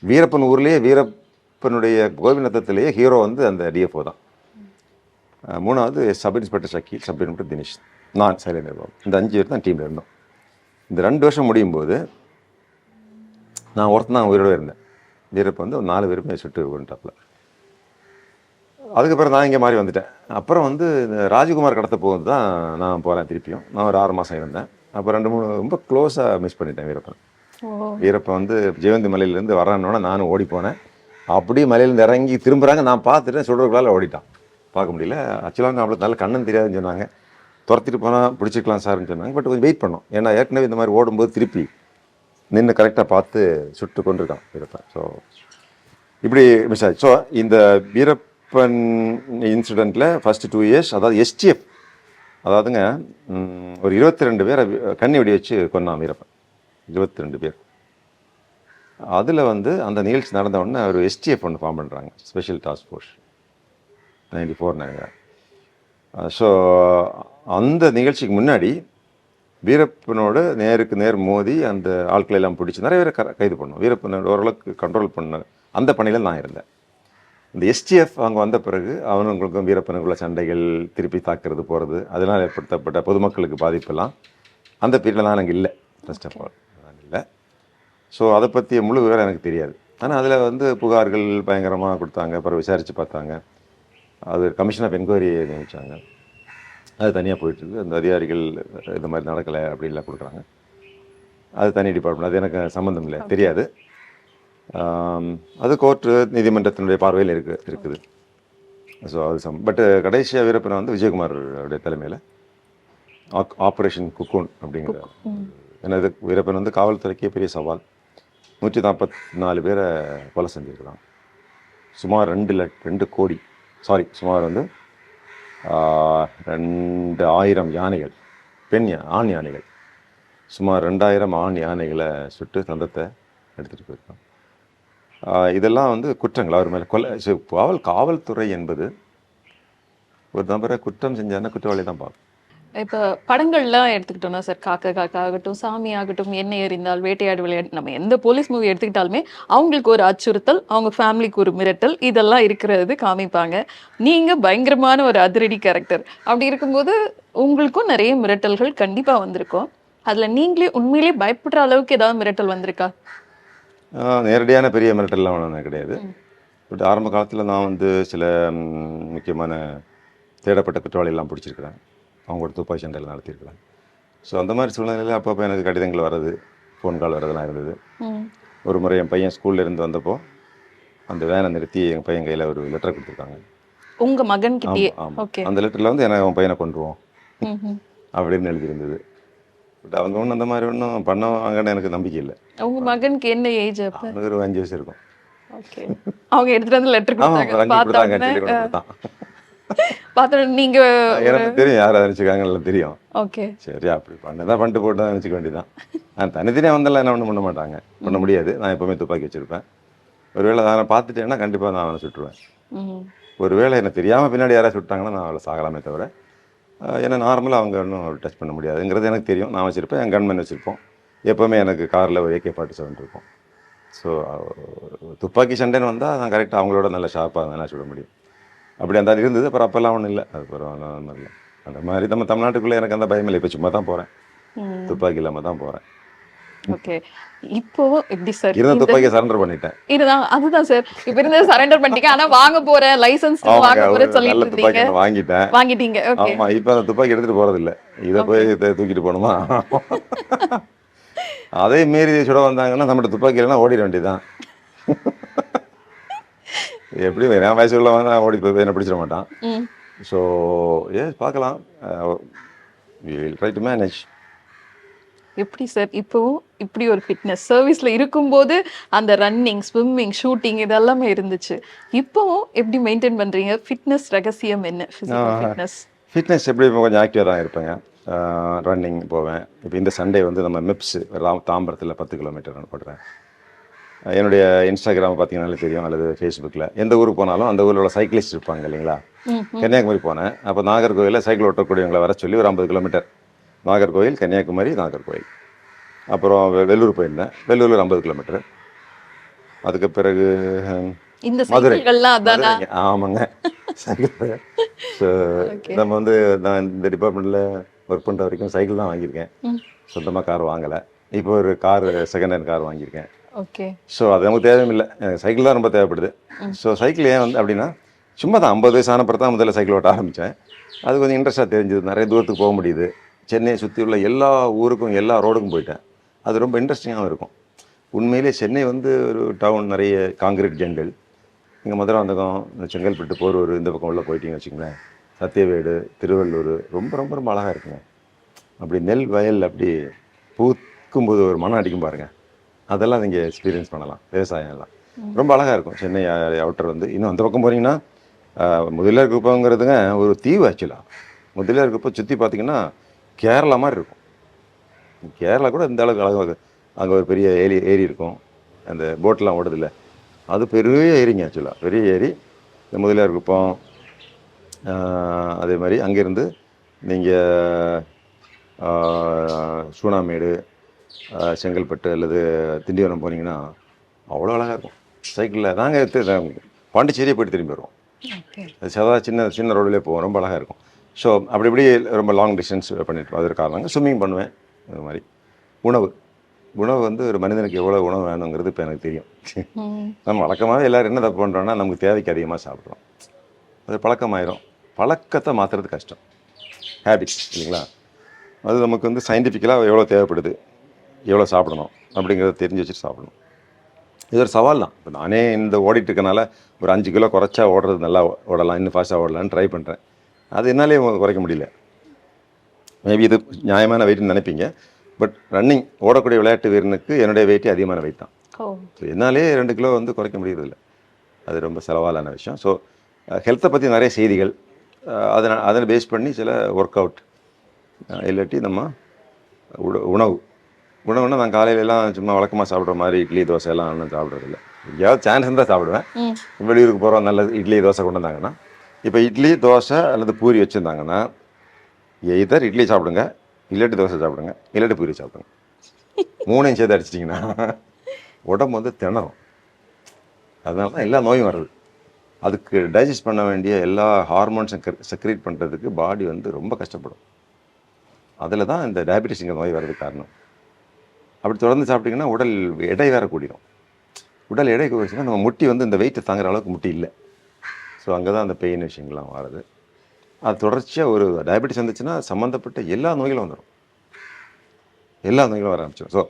வீரப்பன் ஊர்லேயே வீரப்பனுடைய கோபிநத்தத்திலேயே ஹீரோ வந்து அந்த டிஎஃப்ஓ தான். 3வது sub inspector Shakeel, sub inspector Dinesh, நான் சைலேந்திர பாபு. இந்த 5 பேர் தான் டீமில் இருந்தோம். இந்த 2 வருஷம் முடியும் போது நான் ஒருத்தன் தான் உயிரோடு இருந்தேன். வீரப்பன் வந்து 4 பேருமே சுட்டு கொண்டுட்டாப்புல. அதுக்கப்புறம் நான் இங்கே மாறி வந்துட்டேன். அப்புறம் வந்து இந்த ராஜகுமார் கடத்த போகுது தான் நான் போகிறேன் திருப்பியும். நான் ஒரு 6 மாதம் இருந்தேன். அப்போ 2-3 ரொம்ப க்ளோஸாக மிஸ் பண்ணிட்டேன் வீரப்பன். வீரப்பன் வந்து ஜெயந்தி மலையிலேருந்து வரானோட நானும் ஓடி போனேன். அப்படியே மலையிலேருந்து இறங்கி திரும்புகிறாங்க, நான் பார்த்துட்டேன், சுடுறதுக்குள்ளால ஓடிட்டான். பார்க்க முடியல. ஆக்சுவலாக அவ்வளோ நல்ல கண்ணன் தெரியாதுன்னு சொன்னாங்க. துரத்திட்டு போனால் பிடிச்சிக்கலாம் சார்ன்னு சொன்னாங்க. பட் கொஞ்சம் வெயிட் பண்ணோம். ஏன்னா ஏற்கனவே இந்த மாதிரி ஓடும்போது திருப்பி நின்று கரெக்டாக பார்த்து சுட்டு கொண்டிருக்கான் வீரப்பன். ஸோ இப்படி மிஸ் ஆச்சு. ஸோ இந்த வீரப்பன் இன்சிடெண்ட்டில் ஃபஸ்ட்டு 2 இயர்ஸ், அதாவது எஸ்டிஎஃப், அதாவதுங்க ஒரு 22 பேரை கண்ணி வெடி வச்சு கொன்னான் வீரப்பன். 22 பேர். அதில் வந்து அந்த நிகழ்ச்சி நடந்த உடனே ஒரு எஸ்டிஎஃப் ஒன்று ஃபார்ம் பண்ணுறாங்க, ஸ்பெஷல் டாஸ்க் ஃபோர்ஸ் 94 நினைக்கிறேன். ஸோ அந்த நிகழ்ச்சிக்கு முன்னாடி வீரப்பனோட நேருக்கு நேர் மோதி அந்த ஆட்களை எல்லாம் பிடிச்சி நிறைய பேரை கைது பண்ணோம். வீரப்பனோட ஓரளவுக்கு கண்ட்ரோல் பண்ண அந்த பணியில் நான் இருந்தேன். இந்த எஸ்டிஎஃப் அவங்க வந்த பிறகு அவனுங்களுக்கும் வீரப்பனுக்குள்ள சண்டைகள், திருப்பி தாக்குறது போகிறது, அதனால் ஏற்படுத்தப்பட்ட பொதுமக்களுக்கு பாதிப்பெல்லாம் அந்த பீரியடில் நான் எனக்கு இல்லை. ஃபர்ஸ்ட் ஆஃப் ஆல் நான் இல்லை. ஸோ அதை பற்றிய முழு விவரம் எனக்கு தெரியாது. ஆனால் அதில் வந்து புகார்கள் பயங்கரமாக கொடுத்தாங்க. அப்புறம் விசாரித்து பார்த்தாங்க. அது கமிஷன் ஆஃப் என்கொயரி நியமித்தாங்க. அது தனியாக போயிட்டுருக்கு. அந்த அதிகாரிகள் இந்த மாதிரி நடக்கலை அப்படின்லாம் கொடுக்குறாங்க. அது தனி டிபார்ட்மெண்ட், அது எனக்கு சம்மந்தம் இல்லை, தெரியாது. அது கோர்ட்டு நீதிமன்றத்தினுடைய பார்வையில் இருக்குது. ஸோ அது பட் கடைசியாக வீரப்பனை வந்து விஜயகுமார் அவருடைய தலைமையில் ஆப்ரேஷன் குக்கூன் அப்படிங்கிற. எனது வீரப்பன் வந்து காவல்துறைக்கே பெரிய சவால். 144 பேரை கொலை செஞ்சுருக்கிறான். சுமார் 2 கோடி, சாரி, சுமார் வந்து 2000 யானைகள், ஆண் யானைகள், சுமார் 2000 ஆண் யானைகளை சுட்டு தந்தத்தை எடுத்துகிட்டு போயிருக்கான். இதெல்லாம் வந்து குற்றங்கள் அவர் மேலே கொலை. காவல்துறை என்பது ஒரு நபரை குற்றம் செஞ்சாருன்னா குற்றவாளி தான் பார்க்கும். இப்போ படங்கள்லாம் எடுத்துக்கிட்டோம்னா சார், காக்கா காக்கா ஆகட்டும், சாமி ஆகட்டும், எண்ணெய் எறிந்தால், வேட்டையாடு விளையாடு, நம்ம எந்த போலீஸ் மூவி எடுத்துக்கிட்டாலுமே அவங்களுக்கு ஒரு அச்சுறுத்தல், அவங்க ஃபேமிலிக்கு ஒரு மிரட்டல், இதெல்லாம் இருக்கிறது காமிப்பாங்க. நீங்க பயங்கரமான ஒரு அதிரடி கேரக்டர். அப்படி இருக்கும்போது உங்களுக்கும் நிறைய மிரட்டல்கள் கண்டிப்பா வந்திருக்கும். அதுல நீங்களே உண்மையிலேயே பயப்படுற அளவுக்கு ஏதாவது மிரட்டல் வந்திருக்கா? நேரடியான பெரிய மிரட்டல்லாம் ஒன்றும் கிடையாது. பட் ஆரம்ப காலத்தில் நான் வந்து சில முக்கியமான தேடப்பட்ட குற்றவாளிகள்லாம் பிடிச்சிருக்கிறேன். அவங்களோட துப்பாக்கி சண்டையில் நடத்தியிருக்கிறேன். ஸோ அந்த மாதிரி சூழ்நிலையில் அப்பப்போ எனக்கு கடிதங்கள் வர்றது, ஃபோன் கால் வர்றதெல்லாம் இருந்தது. ஒரு முறை என் பையன் ஸ்கூல்ல இருந்து வந்தப்போ அந்த வேனை நிறுத்தி எங்கள் பையன் கையில் ஒரு லெட்டர் கொடுத்துருக்காங்க. உங்க மகன் கிட்டே? அந்த லெட்டரில் வந்து எனக்கு அவன் பையனை கொண்டுருவோம் அப்படின்னு எழுதியிருந்தது. பட் அவங்க ஒன்றும் அந்த மாதிரி ஒன்றும் பண்ணுவாங்கன்னு எனக்கு நம்பிக்கை இல்லை. உங்க மகனுக்கு என்ன ஏஜ்? அப்போ ஒரு 5 வயசு இருக்கும். ஓகே. அவங்க எடுத்துட்டு வந்து லெட்டர் கொடுத்தாங்க. பார்த்தா நீங்க எனக்கு தெரியும் யாரை நினச்சிக்காங்கன்னு தெரியும். ஓகே, சரி, அப்படி பண்ணதான் பண்ணிட்டு போட்டு நினச்சிக்க வேண்டியதான். தனித்தனியாக வந்தாலும் என்ன ஒன்றும் பண்ண மாட்டாங்க, பண்ண முடியாது. நான் எப்போவுமே துப்பாக்கி வச்சுருப்பேன். ஒருவேளை நான் பார்த்துட்டேன்னா கண்டிப்பாக நான் அவனை சுட்டுருவேன். ஒருவேளை எனக்கு தெரியாமல் பின்னாடி யாராவது சுட்டாங்கன்னா நான் அவளை சாகலாமே தவிர, ஏன்னா நார்மலாக அவங்க இன்னும் டச் பண்ண முடியாதுங்கிறது எனக்கு தெரியும். நான் வச்சுருப்பேன், என் கன்மேன் வச்சுருப்போம். எப்போவுமே எனக்கு காரில் ஒரு AK-47 இருக்கும். ஸோ துப்பாக்கி சண்டைன்னு வந்தால் நான் கரெக்டாக அவங்களோட நல்ல ஷார்ப்பாக வேணா சுட முடியும். அப்படி அந்த இருந்தது. அப்புறம் அப்போல்லாம் ஒன்றும் இல்லை. அது பரவாயில்ல இல்லை. அந்த மாதிரி நம்ம தமிழ்நாட்டுக்குள்ளே எனக்கு அந்த பயம் இல்லை. இப்போ சும்மா தான் போகிறேன், துப்பாக்கி இல்லாமல் தான் போகிறேன். ஓகே. இப்போ எப்படி சார் இருந்த துப்பாக்கியை சரண்டர் பண்ணிட்டேன்? அதுதான் சார், இப்போ இருந்து சரண்டர் பண்ணிட்டீங்க. ஆனா வாங்க போறேன், லைசென்ஸ் வாங்க போறேன் சொல்லிட்டு துப்பாக்கி வாங்கிட்டீங்க. ஆமா, இப்போ அந்த துப்பாக்கி எடுத்துட்டு போறது இல்லை. இதை போய் தூக்கிட்டு போகணுமா? அதே மீறி சுட வந்தாங்கன்னா நம்மகிட்ட துப்பாக்கி இல்லைன்னா ஓடிட வேண்டியதுதான். எப்படி என் வயசு உள்ளவங்க ஓடி போய் என்ன பிடிச்சிட மாட்டான். ஸோ பார்க்கலாம். Try to manage. எப்படி சார் இப்போ இப்படி ஒரு ஃபிட்னஸ் சர்வீஸ்ல இருக்கும்போது அந்த ரன்னிங், ஸ்விம்மிங், ஷூட்டிங் இதெல்லாமே இருந்துச்சு. இப்போ எப்படி மெயின்டைன் பண்றீங்க? ஃபிட்னஸ் ரகசியம் என்ன? ஃபிட்னஸ் எப்படி கொஞ்சம் ஆக்டிவாக தான் இருப்பேங்க. ரன்னிங் போவேன். இப்போ இந்த சண்டே வந்து நம்ம மிப்ஸ் தாம்பரத்தில் 10 கிலோமீட்டர் ரன் பண்ணுறேன். என்னுடைய இன்ஸ்டாகிராம் பார்த்தீங்கன்னாலே தெரியும், அல்லது ஃபேஸ்புக்கில். எந்த ஊருக்கு போனாலும் அந்த ஊரில் உள்ள சைக்கிளிஸ்ட் இருப்பாங்க இல்லைங்களா? கன்னியாகுமரி போனேன். அப்போ நாகர்கோவிலில் சைக்கிள் ஓட்டக்கூடியவங்களை வர சொல்லி ஒரு 50 கிலோமீட்டர், நாகர்கோவில், கன்னியாகுமரி, நாகர்கோவில். அப்புறம் வெள்ளூர் போயிருந்தேன். வெள்ளூரில் 50 கிலோமீட்டர். அதுக்கு பிறகு மதுரை. ஆமாங்க, சைக்கிள். ஸோ நம்ம வந்து நான் இந்த டிபார்ட்மெண்ட்டில் ஒர்க் பண்ணுற வரைக்கும் சைக்கிள் தான் வாங்கியிருக்கேன். சொந்தமாக கார் வாங்கலை. இப்போ ஒரு கார், செகண்ட் ஹேண்ட் கார் வாங்கியிருக்கேன். ஓகே. ஸோ அது நமக்கு தேவையில்லை, எனக்கு சைக்கிள் தான் ரொம்ப தேவைப்படுது. ஸோ சைக்கிள் ஏன் வந்து அப்படின்னா, சும்மா தான் 50 வயசு ஆனப்பறம் தான் முதல்ல சைக்கிள் ஓட்ட ஆரம்பித்தேன். அது கொஞ்சம் இன்ட்ரெஸ்ட்டாக தெரிஞ்சது. நிறைய தூரத்துக்கு போக முடியுது. சென்னையை சுற்றி உள்ள எல்லா ஊருக்கும் எல்லா ரோடுக்கும் போயிட்டேன். அது ரொம்ப இன்ட்ரெஸ்டிங்காகவும் இருக்கும். உண்மையிலே சென்னை வந்து ஒரு டவுன், நிறைய காங்கிரீட் ஜங்கல். இங்கே மதுராந்தகம், செங்கல்பட்டு, போரூர் இந்த பக்கம் உள்ள போயிட்டீங்கன்னு வச்சுங்களேன், சத்தியவேடு, திருவள்ளூர் ரொம்ப ரொம்ப ரொம்ப அழகாக இருக்குங்க. அப்படி நெல் வயல் அப்படி பூக்கும்போது ஒரு மனம் அடிக்கும் பாருங்கள். அதெல்லாம் நீங்கள் எக்ஸ்பீரியன்ஸ் பண்ணலாம். விவசாயம் எல்லாம் ரொம்ப அழகாக இருக்கும். சென்னை அவுட்டர் வந்து இன்னும் அந்த பக்கம் போனீங்கன்னா முதலியார் குப்பங்கிறதுங்க ஒரு தீவு. ஆக்சுவலாக முதலியார் குப்பை சுற்றி பார்த்தீங்கன்னா கேரளா மாதிரி இருக்கும். கேரளா கூட இந்த அளவுக்கு அழகாக. அங்கே ஒரு பெரிய ஏரி இருக்கும், அந்த போட்டெலாம் ஓடுதில்ல, அது பெரிய ஏரிங்க. ஆக்சுவலாக பெரிய ஏரி இந்த முதலியார் குப்பம். அதே மாதிரி அங்கேருந்து நீங்கள் சூனாமேடு, செங்கல்பட்டு அல்லது திண்டிவனம் போனீங்கன்னா அவ்வளோ அழகாக இருக்கும். சைக்கிளில் நாங்கள் பாண்டிச்சேரியே போய்ட்டு திரும்பி வருவோம். அது சின்ன சின்ன ரோடுலேயே போவோம், ரொம்ப அழகாக இருக்கும். ஸோ அப்படி இப்படி ரொம்ப லாங் டிஸ்டன்ஸ் பண்ணிட்டு அதற்கு காரணங்க. ஸ்விம்மிங் பண்ணுவேன். அது மாதிரி உணவு வந்து ஒரு மனிதனுக்கு எவ்வளோ உணவு வேணுங்கிறது இப்போ எனக்கு தெரியும். நம்ம வழக்கமாகவே எல்லோரும் என்ன தப்பு பண்ணுறோன்னா, நமக்கு தேவைக்கு அதிகமாக சாப்பிட்றோம். அது பழக்கமாயிரும். பழக்கத்தை மாற்றுறது கஷ்டம், ஹேபிட்ஸ் இல்லைங்களா? அது நமக்கு வந்து சயின்டிஃபிக்கலாக எவ்வளோ தேவைப்படுது, எவ்வளோ சாப்பிடணும் அப்படிங்கிறத தெரிஞ்சு வச்சுட்டு சாப்பிடணும். இது ஒரு சவால் தான். இப்போ நானே இந்த ஓடிட்டு இருக்கனால ஒரு 5 கிலோ குறைச்சா ஓடுறது, நல்லா ஓடலாம், இன்னும் ஃபாஸ்ட்டாக ஓடலான்னு ட்ரை பண்ணுறேன். அது என்னாலே குறைக்க முடியல. மேபி இது நியாயமான வெயிட்னு நினைப்பீங்க. பட் ரன்னிங் ஓடக்கூடிய விளையாட்டு வீரனுக்கு என்னுடைய வெயிட்டே அதிகமான வெயிட் தான். ஓ. ஸோ என்னாலே 2 கிலோ வந்து குறைக்க முடியறதில்ல. அது ரொம்ப செலவாலான விஷயம். ஸோ ஹெல்த்தை பற்றி நிறைய செய்திகள், அதை பேஸ் பண்ணி சில ஒர்க் அவுட், இல்லாட்டி நம்ம உணவு. உணவுன்னா நான் காலையிலலாம் சும்மா வழக்கமாக சாப்பிட்ற மாதிரி இட்லி தோசை எல்லாம் ஒன்றும் சாப்பிட்றதில்ல. எங்கேயாவது சான்ஸ் இருந்தால் சாப்பிடுவேன். வெளியூருக்கு போகிறோம், நல்லது இட்லி தோசை கொண்டு வந்தாங்கன்னா, இப்போ இட்லி தோசை அல்லது பூரி வச்சுருந்தாங்கன்னா, எய்தர் இட்லி சாப்பிடுங்க, இல்லாட்டி தோசை சாப்பிடுங்க, இல்லாட்டி பூரி சாப்பிடுங்க. 3ஐயும் சேர்த்து அடிச்சிட்டிங்கன்னா உடம்பு வந்து திணறும். அதனால தான் எல்லா நோயும் வருது. அதுக்கு டைஜஸ்ட் பண்ண வேண்டிய எல்லா ஹார்மோன்ஸும் செக்ரேட் பண்ணுறதுக்கு பாடி வந்து ரொம்ப கஷ்டப்படும். அதில் தான் இந்த டயபெட்டிஸ்ங்கிற நோய் வர்றதுக்கு காரணம். அப்படி தொடர்ந்து சாப்பிட்டிங்கன்னா உடல் எடை வேற கூடிடும். உடல் எடை கூடிச்சுன்னா நம்ம முட்டி வந்து இந்த வெயிட்டை தாங்குற அளவுக்கு முட்டி இல்லை. ஸோ அங்கே தான் அந்த பெயின் விஷயங்கள்லாம் வருது. அது தொடர்ச்சியாக ஒரு டயபெட்டிஸ் வந்துச்சுன்னா சம்மந்தப்பட்ட எல்லா நோய்களும் வந்துடும். எல்லா நோய்களும் வர ஆரம்பிச்சிடும். ஸோ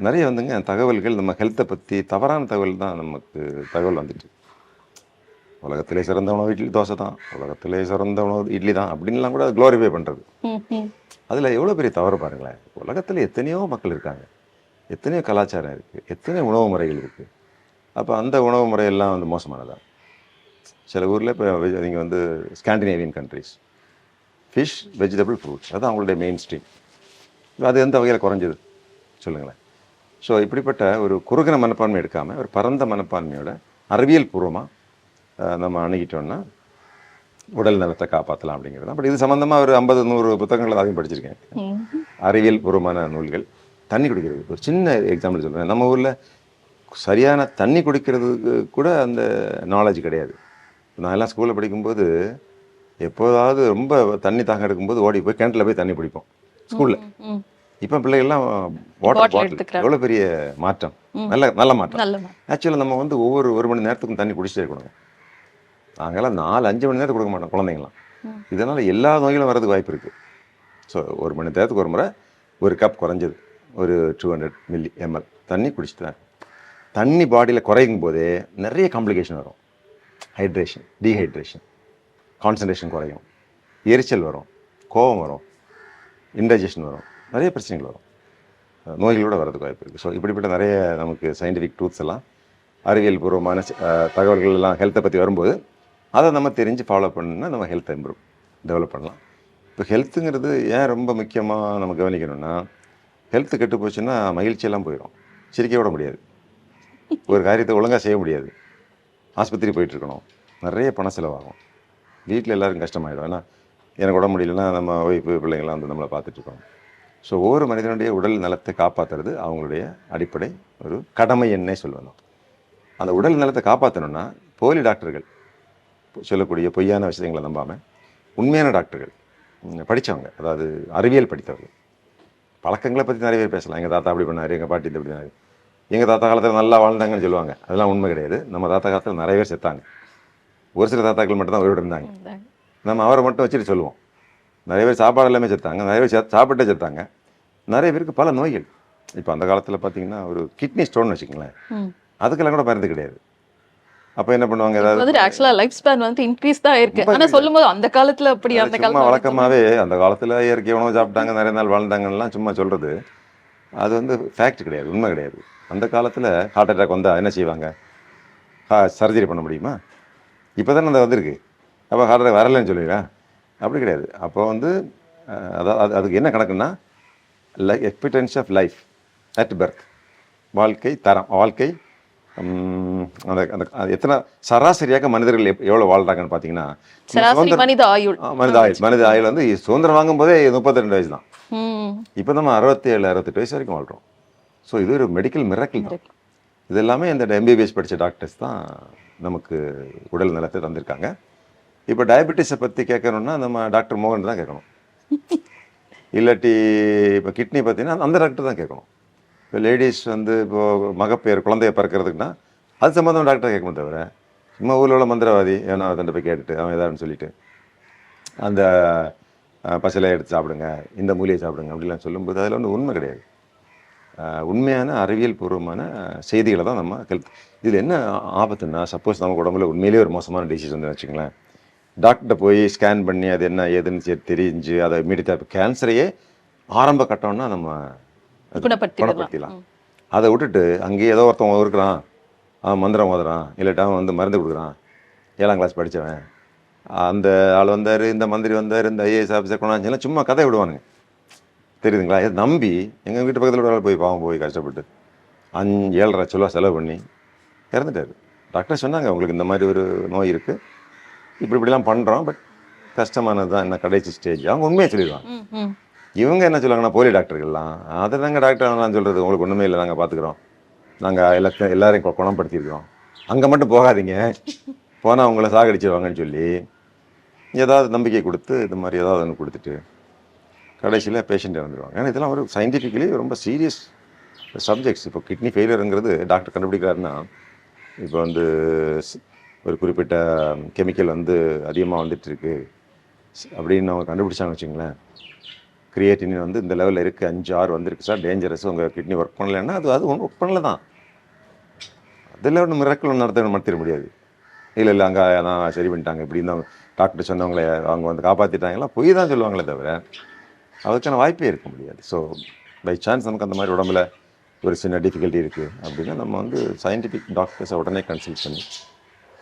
நிறைய வந்துங்க தகவல்கள் நம்ம ஹெல்த்தை பற்றி தவறான தகவல் தான் நமக்கு தகவல் வந்துட்டு. உலகத்திலே சிறந்த உணவு இட்லி தோசை தான், உலகத்திலே சிறந்த உணவு இட்லி தான் அப்படின்லாம் கூட க்ளோரிஃபை பண்ணுறது. அதில் எவ்வளோ பெரிய தவறு பாருங்களேன். உலகத்தில் எத்தனையோ மக்கள் இருக்காங்க, எத்தனையோ கலாச்சாரம் இருக்குது, எத்தனையோ உணவு முறைகள் இருக்குது. அப்போ அந்த உணவு முறையெல்லாம் வந்து மோசமானதா? சில ஊரில் இப்போ நீங்கள் வந்து Scandinavian countries fish, vegetable, fruits அதுதான் அவங்களுடைய மெயின் ஸ்ட்ரீம். அது எந்த வகையில் குறைஞ்சது சொல்லுங்களேன். ஸோ இப்படிப்பட்ட ஒரு குறுகின மனப்பான்மை எடுக்காமல் ஒரு பரந்த மனப்பான்மையோட அறிவியல் பூர்வமாக நம்ம அணுகிட்டோம்னா உடல் நலத்தை காப்பாற்றலாம் அப்படிங்கிறது தான். பட் இது சம்மந்தமாக ஒரு 50-100 புத்தகங்கள் அதிகம் படிச்சிருக்கேன். அறிவியல் பூர்வமான நூல்கள். தண்ணி குடிக்கிறது ஒரு சின்ன எக்ஸாம்பிள் சொல்கிறேன். நம்ம ஊரில் சரியான தண்ணி குடிக்கிறதுக்கு கூட அந்த நாலேஜ் கிடையாது. நான் எல்லாம் ஸ்கூலில் படிக்கும்போது எப்போதாவது ரொம்ப தண்ணி தாகம் எடுக்கும்போது ஓடி போய் கிணத்துல போய் தண்ணி பிடிப்போம் ஸ்கூலில். இப்போ பிள்ளைகள்லாம் வாட்டர் பாட்டில். எவ்வளோ பெரிய மாற்றம், நல்ல மாற்றம். ஆக்சுவலாக நம்ம வந்து ஒவ்வொரு 1 மணி நேரத்துக்கும் தண்ணி குடிச்சிட்டே இருக்கணுங்க. நாங்கெல்லாம் 4-5 மணி நேரத்துக்கு கொடுக்க மாட்டோம் குழந்தைங்களாம். இதனால் எல்லா நோய்களும் வர்றதுக்கு வாய்ப்பு இருக்குது. ஸோ 1 மணி நேரத்துக்கு ஒரு முறை ஒரு கப் குறைஞ்சது ஒரு 200 ml தண்ணி குடிச்சிட்டு தான். தண்ணி பாடியில் குறையும் போதே நிறைய காம்ப்ளிகேஷன் வரும். ஹைட்ரேஷன், டீஹைட்ரேஷன், கான்சன்ட்ரேஷன் குறையும், எரிச்சல் வரும், கோபம் வரும், இன்டைஜஷன் வரும், நிறைய பிரச்சனைகள் வரும், நோய்களோட வரதுக்கு வாய்ப்பு இருக்குது. ஸோ இப்படிப்பட்ட நிறைய நமக்கு சயின்டிஃபிக் ட்ரூத்ஸ் எல்லாம் அறிவியல் பூர்வமான தகவல்கள் எல்லாம் ஹெல்த்தை பற்றி வரும்போது அதை நம்ம தெரிஞ்சு ஃபாலோ பண்ணணும்னா நம்ம ஹெல்த்தை டெவலப் பண்ணலாம். இப்போ ஹெல்த்துங்கிறது ஏன் ரொம்ப முக்கியமாக நம்ம கவனிக்கணும்னா, ஹெல்த்து கெட்டு போச்சுன்னா மகிழ்ச்சியெல்லாம் போயிடும். சிரிக்க விட முடியாது, ஒரு காரியத்தை ஒழுங்காக செய்ய முடியாது, ஆஸ்பத்திரி போயிட்டுருக்கணும், நிறைய பணம் செலவாகும், வீட்டில் எல்லாருக்கும் கஷ்டமாயிடும். ஏன்னா எனக்கு உடம்பு முடியலன்னா நம்ம ஒய்ஃபு பிள்ளைங்களாம் வந்து நம்மளை பார்த்துட்ருக்கோம். ஸோ ஒவ்வொரு மனிதனுடைய உடல் நலத்தை காப்பாற்றுறது அவங்களுடைய அடிப்படை ஒரு கடமை என்னே சொல்லுவேன். அந்த உடல் நலத்தை காப்பாற்றணும்னா போலி டாக்டர்கள் சொல்லக்கூடிய பொய்யான விஷயங்களை நம்பாமல் உண்மையான டாக்டர்கள் படித்தவங்க, அதாவது அறிவியல் படித்தவர்கள், பழக்கங்களை பற்றி நிறைய பேர் பேசலாம். எங்கள் தாத்தா அப்படி பண்ணார், எங்கள் பாட்டி இப்படி பண்ணார், எங்கள் தாத்தா காலத்தில் நல்லா வாழ்ந்தாங்கன்னு சொல்லுவாங்க. அதெல்லாம் உண்மை கிடையாது. நம்ம தாத்தா காலத்தில் நிறைய பேர் செத்தாங்க. ஒரு சில தாத்தாக்கள் மட்டும் தான் உயிரோடு இருந்தாங்க. நம்ம அவரை மட்டும் வச்சுட்டு சொல்லுவோம். நிறைய பேர் சாப்பாடு எல்லாமே செத்தாங்க, நிறைய பேர் சாப்பிட்டே செத்தாங்க, நிறைய பேருக்கு பல நோய்கள். இப்போ அந்த காலத்தில் பார்த்தீங்கன்னா ஒரு கிட்னி ஸ்டோன் வச்சுக்கோங்களேன், அதுக்கெல்லாம் கூட மருந்து கிடையாது. அப்போ என்ன பண்ணுவாங்க, ஏதாவது ஆக்சுவலாக லைஃப் ஸ்பேன் வந்து இன்க்ரீஸ் தான் இருக்கு. ஆனால் சொல்லும்போது அந்த காலத்தில் அப்படி அந்த காலத்தில் வழக்கமாகவே அந்த காலத்தில் இயற்கை உணவு சாப்பிட்டாங்க, நிறைய நாள் வாழ்ந்தாங்கலாம் சும்மா சொல்கிறது. அது வந்து ஃபேக்ட் கிடையாது, உண்மை கிடையாது. அந்த காலத்தில் ஹார்ட் அட்டாக் வந்தால் என்ன செய்வாங்க, சர்ஜரி பண்ண முடியுமா? இப்போ தானே அந்த வந்திருக்கு. அப்போ ஹார்ட் அட்டாக் வரலன்னு சொல்லுவீங்களா? அப்படி கிடையாது. அப்போ வந்து அதாவது அதுக்கு என்ன கணக்குன்னா expectancy of life at birth, வாழ்க்கை தரம், வாழ்க்கை அந்த அந்த எத்தனை சராசரியாக மனிதர்கள் எவ்வளோ வாழ்கிறாங்கன்னு பார்த்தீங்கன்னா, மனித ஆயுள் வந்து சுதந்திரம் வாங்கும் போதே 32 வயசு தான். இப்போ நம்ம 67-68 வயசு வரைக்கும் வாழ்கிறோம். ஸோ இது ஒரு மெடிக்கல் மிராக்கிள் தான். இது எல்லாமே இந்த எம்பிபிஎஸ் படித்த டாக்டர்ஸ் தான் நமக்கு உடல் நலத்தை தந்திருக்காங்க. இப்போ டயபெட்டிஸை பற்றி கேட்கணும்னா நம்ம டாக்டர் மோகன் தான் கேட்கணும். இல்லாட்டி இப்போ கிட்னி பார்த்தீங்கன்னா அந்த டாக்டர் தான் கேட்கணும். இப்போ லேடிஸ் வந்து இப்போது மகப்பேறு குழந்தைய பிறக்கிறதுக்குன்னா அது சம்மந்தம் டாக்டர் கேட்கணும். தவிர சும்மா ஊரில் உள்ள மந்திரவாதி ஏன்னா அவன் போய் கேட்டுட்டு அவன் ஏதான்னு சொல்லிட்டு அந்த பசலையை எடுத்து சாப்பிடுங்க, இந்த மூலியை சாப்பிடுங்க அப்படிலாம் சொல்லும்போது அதில் வந்து உண்மை கிடையாது. உண்மையான அறிவியல் பூர்வமான செய்திகளை தான் நம்ம ஹெல்த். இதில் என்ன ஆபத்துன்னா, சப்போஸ் நமக்கு உடம்புல உண்மையிலேயே ஒரு மோசமான டிசீஸ் வந்து வச்சுங்களேன், டாக்டர்கிட்ட போய் ஸ்கேன் பண்ணி அது என்ன ஏதுன்னு சரி தெரிஞ்சு அதை இமீடியட்டாக கேன்சரையே ஆரம்ப கட்டம்னா நம்ம அது குணப்படுத்திடலாம். அதை விட்டுட்டு அங்கேயே ஏதோ ஒருத்தன் இருக்கிறான், அவன் மந்திரம் ஓதுறான், இல்லாட்டா அவன் வந்து மருந்து கொடுக்குறான், 7ஆம் கிளாஸ் படித்தவன், அந்த ஆள் வந்தார், இந்த மந்திரி வந்தார், இந்த ஐஏஎஸ் ஆஃபீஸர் கொண்டாச்சுலாம் சும்மா கதை விடுவானுங்க. தெரியுதுங்களா? இதை நம்பி எங்கள் வீட்டு பக்கத்தில் ஒரு ஆள் போய் பாவம் போய் கஷ்டப்பட்டு 7.5 லட்ச ரூபா செலவு பண்ணி இறந்துட்டார். டாக்டர் சொன்னாங்க, உங்களுக்கு இந்த மாதிரி ஒரு நோய் இருக்குது, இப்படிலாம் பண்ணுறோம், பட் கஷ்டமானது தான், என்ன கடைசி ஸ்டேஜ். அவங்க உண்மையை சொல்லிடுவாங்க. இவங்க என்ன சொல்லுவாங்கன்னா, போலி டாக்டர்கள்லாம் அதை தாங்க டாக்டர் நான் சொல்கிறது, உங்களுக்கு ஒன்றுமே இல்லை, நாங்கள் பார்த்துக்குறோம், நாங்கள் எல்லாரையும் குணப்படுத்தியிருக்கிறோம், அங்கே மட்டும் போகாதீங்க, போனால் அவங்கள சாகடிச்சிருவாங்கன்னு சொல்லி ஏதாவது நம்பிக்கை கொடுத்து இது மாதிரி ஏதாவது ஒன்று கொடுத்துட்டு கடைசியில் பேஷண்ட் இறந்துருவாங்க. ஏன்னா இதெல்லாம் ஒரு சயின்டிஃபிக்கலி ரொம்ப சீரியஸ் சப்ஜெக்ட்ஸ். இப்போ கிட்னி ஃபெயிலியருங்கிறது டாக்டர் கண்டுபிடிக்கிறாருன்னா, இப்போ வந்து ஒரு குறிப்பிட்ட கெமிக்கல் வந்து அதிகமாக வந்துட்டுருக்கு அப்படின்னு அவங்க கண்டுபிடிச்சாங்கன்னு வச்சுங்களேன், கிரியேட்டினின் வந்து இந்த லெவலில் இருக்குது, 5-6 வந்துருக்கு சார், டேஞ்சரஸ், உங்கள் கிட்னி ஒர்க் பண்ணலைன்னா அது ஒன்றும் ஒர்க் பண்ணல தான். அதில் ஒன்று மிராக்கிள் ஒன்று நடத்திட முடியாது. இல்லை அங்கே தான் சரி பண்ணிட்டாங்க, இப்படி இருந்தாங்க டாக்டர் சொன்னவங்களே அவங்க வந்து காப்பாற்றிட்டாங்களா, பொய் தான் சொல்லுவாங்களே தவிர அதுக்கான வாய்ப்பே இருக்க முடியாது. ஸோ பை சான்ஸ் நமக்கு அந்த மாதிரி உடம்புல ஒரு சின்ன டிஃபிகல்ட்டி இருக்குது அப்படின்னா நம்ம வந்து சயின்டிஃபிக் டாக்டர்ஸை உடனே கன்சல்ட் பண்ணி,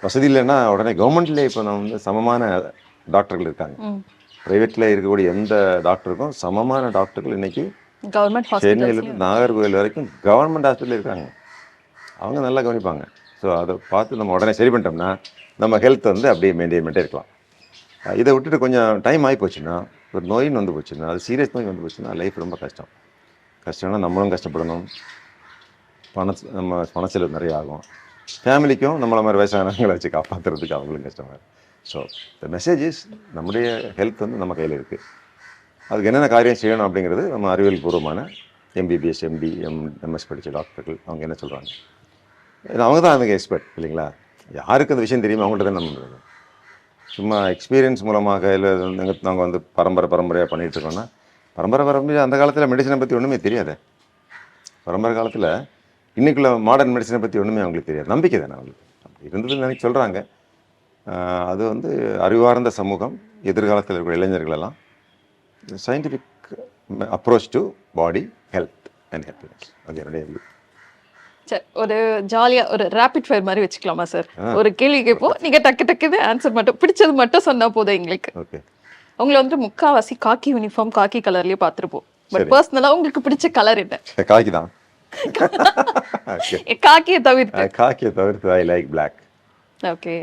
வசதி இல்லைன்னா உடனே கவர்மெண்ட்லேயே இப்போ நம்ம வந்து சமமான டாக்டர்கள் இருக்காங்க. ப்ரைவேட்டில் இருக்கக்கூடிய எந்த டாக்டருக்கும் சமமான டாக்டர்கள் இன்றைக்கி சென்னையிலேருந்து நாகர்கோவில் வரைக்கும் கவர்மெண்ட் ஹாஸ்பிட்டல் இருக்காங்க. அவங்க நல்லா கவனிப்பாங்க. ஸோ அதை பார்த்து நம்ம உடனே சரி பண்ணிட்டோம்னா நம்ம ஹெல்த் வந்து அப்படியே மெயின்டைன் பண்ணிட்டே இருக்கலாம். இதை விட்டுட்டு கொஞ்சம் டைம் ஆகி போச்சுன்னா, ஒரு நோயின்னு வந்து போச்சுன்னா, அது சீரியஸ் நோய் வந்து போச்சுன்னா லைஃப் ரொம்ப கஷ்டம்னா நம்மளும் கஷ்டப்படணும், நம்ம பணச்செலவு நிறைய ஆகும், ஃபேமிலிக்கும் நம்மளை மாதிரி வயசானவங்களை வச்சு காப்பாற்றுறதுக்கு அவங்களும் கஷ்டமாக இருக்கும். ஸோ த மெசேஜ் இஸ், நம்முடைய ஹெல்த் வந்து நம்ம கையில் இருக்குது. அதுக்கு என்னென்ன காரியம் செய்யணும் அப்படிங்கிறது நம்ம அறிவியல் பூர்வமான எம்பிபிஎஸ், எம்டி, எம்எஸ் படித்த டாக்டர்கள் அவங்க என்ன சொல்கிறாங்க, அவங்க தான் அதுக்கு எக்ஸ்பர்ட் இல்லைங்களா? யாருக்கு அந்த விஷயம் தெரியுமோ அவங்கள்ட்ட தான் நம்ம சும்மா எக்ஸ்பீரியன்ஸ் மூலமாக இல்லை நாங்கள் வந்து பரம்பரையாக பண்ணிகிட்டு இருக்கோம்னா, பரம்பரையாக அந்த காலத்தில் மெடிசனை பற்றி ஒன்றுமே தெரியாது. பரம்பரை காலத்தில் இன்றைக்குள்ள மாடர்ன் மெடிசனை பற்றி ஒன்றுமே அவங்களுக்கு தெரியாது. நம்பிக்கை தானே அவங்களுக்கு அப்படி இருந்ததுன்னு நினைக்க சொல்கிறாங்க. அது வந்து அறிவார்ந்த சமூகம், எதிர்காலத்தில் இருக்கிற இளைஞர்களெல்லாம் scientific approach to body health and happiness, அது என்னுடைய வியூ. சரி, ஒரு ஜாலியா ஒரு ரேபிட் ஃபயர் மாதிரி வச்சுக்கலாமா சார்? ஒரு கேள்வி கேட்போம், நீங்க டக்குன்னு ஆன்சர் மட்டும் பிடிச்சது மட்டும் சொன்னா போதும் எங்களுக்கு. ஓகே. உங்களை வந்து முக்காவாசி காக்கி யூனிஃபார்ம் காக்கி கலர்லயே பார்த்துருப்போம். பட் பர்சனலா உங்களுக்கு பிடிச்ச கலர் என்ன? காக்கி தான். காக்கியை தவிர்த்து ஐ லைக் பிளாக். ஓகே.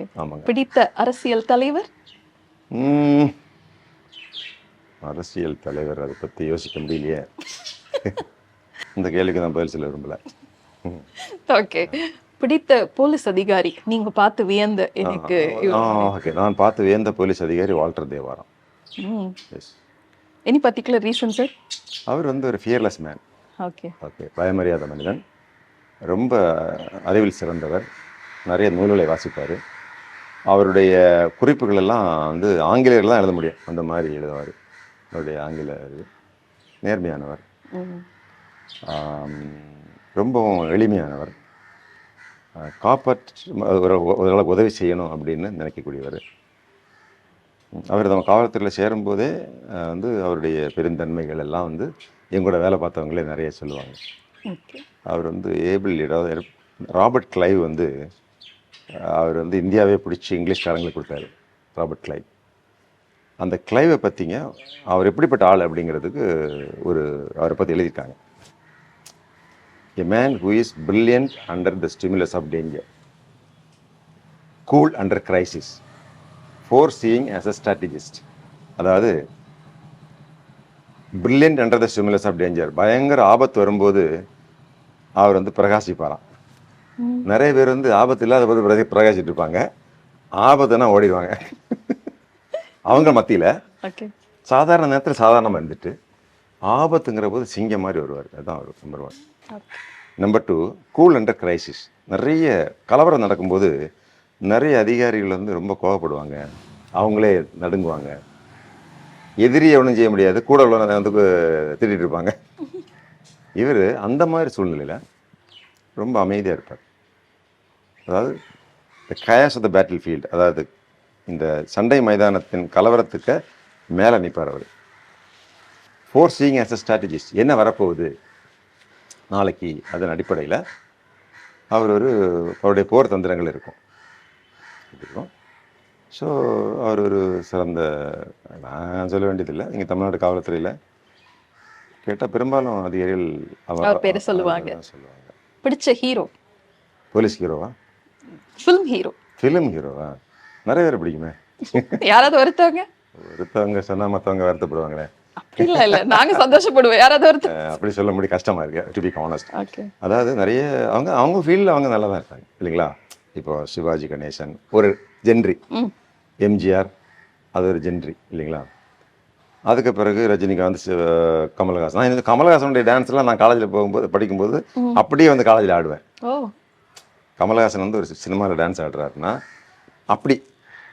பிடித்த அரசியல் தலைவர்? அரசியல் தலைவர் அதை பற்றி யோசிக்க முடியலையே. இந்த கேள்விக்கு நான் பதில் சொல்ல விரும்பல. ஓகே. பிடித்த போலீஸ் அதிகாரி நீங்க பார்த்து வியந்த? எனக்கு ஓகே, நான் பார்த்து வியந்த போலீஸ் அதிகாரி Walter Devaram. Yes. Any particular reason sir? அவர் வந்து ஒரு ஃபியர்லெஸ் மேன். ஓகே. பயமறியாத மனிதன், ரொம்ப அறிவில் சிறந்தவர், நிறைய நூல்களை வாசிப்பார். அவருடைய குறிப்புகள் எல்லாம் வந்து ஆங்கிலேயர்கள் தான் எழுத முடியும், அந்த மாதிரி எழுதுவார். அவருடைய ஆங்கில நேர்மையானவர், ரொம்பவும் எளிமையானவர், ஓரளவுக்கு உதவி செய்யணும் அப்படின்னு நினைக்கக்கூடியவர். அவர் நம்ம காவல்துறையில் சேரும்போதே வந்து அவருடைய பெருந்தன்மைகள் எல்லாம் வந்து எங்கூட வேலை பார்த்தவங்களே நிறைய சொல்லுவாங்க. அவர் வந்து ஏபிள் லீடர். ராபர்ட் கிளைவ் வந்து அவர் வந்து இந்தியாவே பிடிச்சி இங்கிலீஷ்காரங்களுக்கு கொடுத்தாரு, ராபர்ட் கிளைவ். அந்த கிளைவை பற்றிங்க, அவர் எப்படிப்பட்ட ஆள் அப்படிங்கிறதுக்கு அவரை பற்றி எழுதியிருக்காங்க. A man who is brilliant under the stimulus of danger, cool under crisis, foreseeing as a strategist. அதாவது brilliant under the stimulus of danger, பயங்கர ஆபத்து வரும்போது அவர் வந்து பிரகாசிப்பாராம். நிறைய பேர் வந்து ஆபத்து இல்லாத போது பிரகாசிட்டு இருப்பாங்க, ஆபத்துனா ஓடிடுவாங்க. அவங்க மத்தியில் சாதாரண நேரத்தில் சாதாரணமாக இருந்துட்டு ஆபத்துங்கிற போது சிங்கம் மாதிரி வருவார். அதுதான் அவர் number 1. Number 2, cool under crisis. நிறைய கலவரம் நடக்கும்போது நிறைய அதிகாரிகள் வந்து ரொம்ப கோவப்படுவாங்க, அவங்களே நடுங்குவாங்க, எதிரியை ஒன்றும் செய்ய முடியாது, கூட உள்ள வந்து திட்டிகிட்டு இருப்பாங்க. இவர் அந்த மாதிரி சூழ்நிலையில் ரொம்ப அமைதியாக இருப்பார். அதாவது the chaos of the battlefield, அதாவது இந்த சண்டை மைதானத்தின் கலவரத்துக்கு மேலே நிற்பார் அவர். Foreseeing as a strategist, என்ன வரப்போகுது நாளைக்கு, அதன் அடிப்படையில் அவர் அவருடைய போர் தந்திரங்கள் இருக்கும். ஸோ அவர் ஒரு சிறந்த, நான் சொல்ல வேண்டியதில்லை, நீங்கள் தமிழ்நாடு காவல்துறையில் கேட்டால் பெரும்பாலும் அதிகாரிகள் அவர் பேரை சொல்லுவாங்க. பிடிச்ச ஹீரோ? போலீஸ் ஹீரோவா? Film hero? ஃபிலிம் ஹீரோவா? நிறைய பேர் பிடிக்குமே. யாராவது ஒருத்தவங்க சொன்னால் மற்றவங்க வருத்தப்படுவாங்களே. அப்படிலாம் இல்லை, நாங்கள் சந்தோஷப்படுவோம். யாராவது அப்படி சொல்ல முடியும், கஷ்டமாக இருக்கு, டு பி ஆனஸ்ட். அதாவது நிறைய அவங்க ஃபீல்டில் அவங்க நல்லா தான் இருக்காங்க இல்லைங்களா. இப்போ சிவாஜி கணேசன் ஒரு ஜென்ரி, எம்ஜிஆர் அது ஒரு ஜென்ரி இல்லைங்களா. அதுக்கு பிறகு ரஜினிகாந்த், கமல்ஹாசன். நான் இந்த கமல்ஹாசனுடைய டான்ஸ்லாம் நான் காலேஜில் படிக்கும்போது அப்படியே வந்து காலேஜில் ஆடுவேன். கமல்ஹாசன் வந்து ஒரு சினிமாவில் டான்ஸ் ஆடுறாருன்னா அப்படி,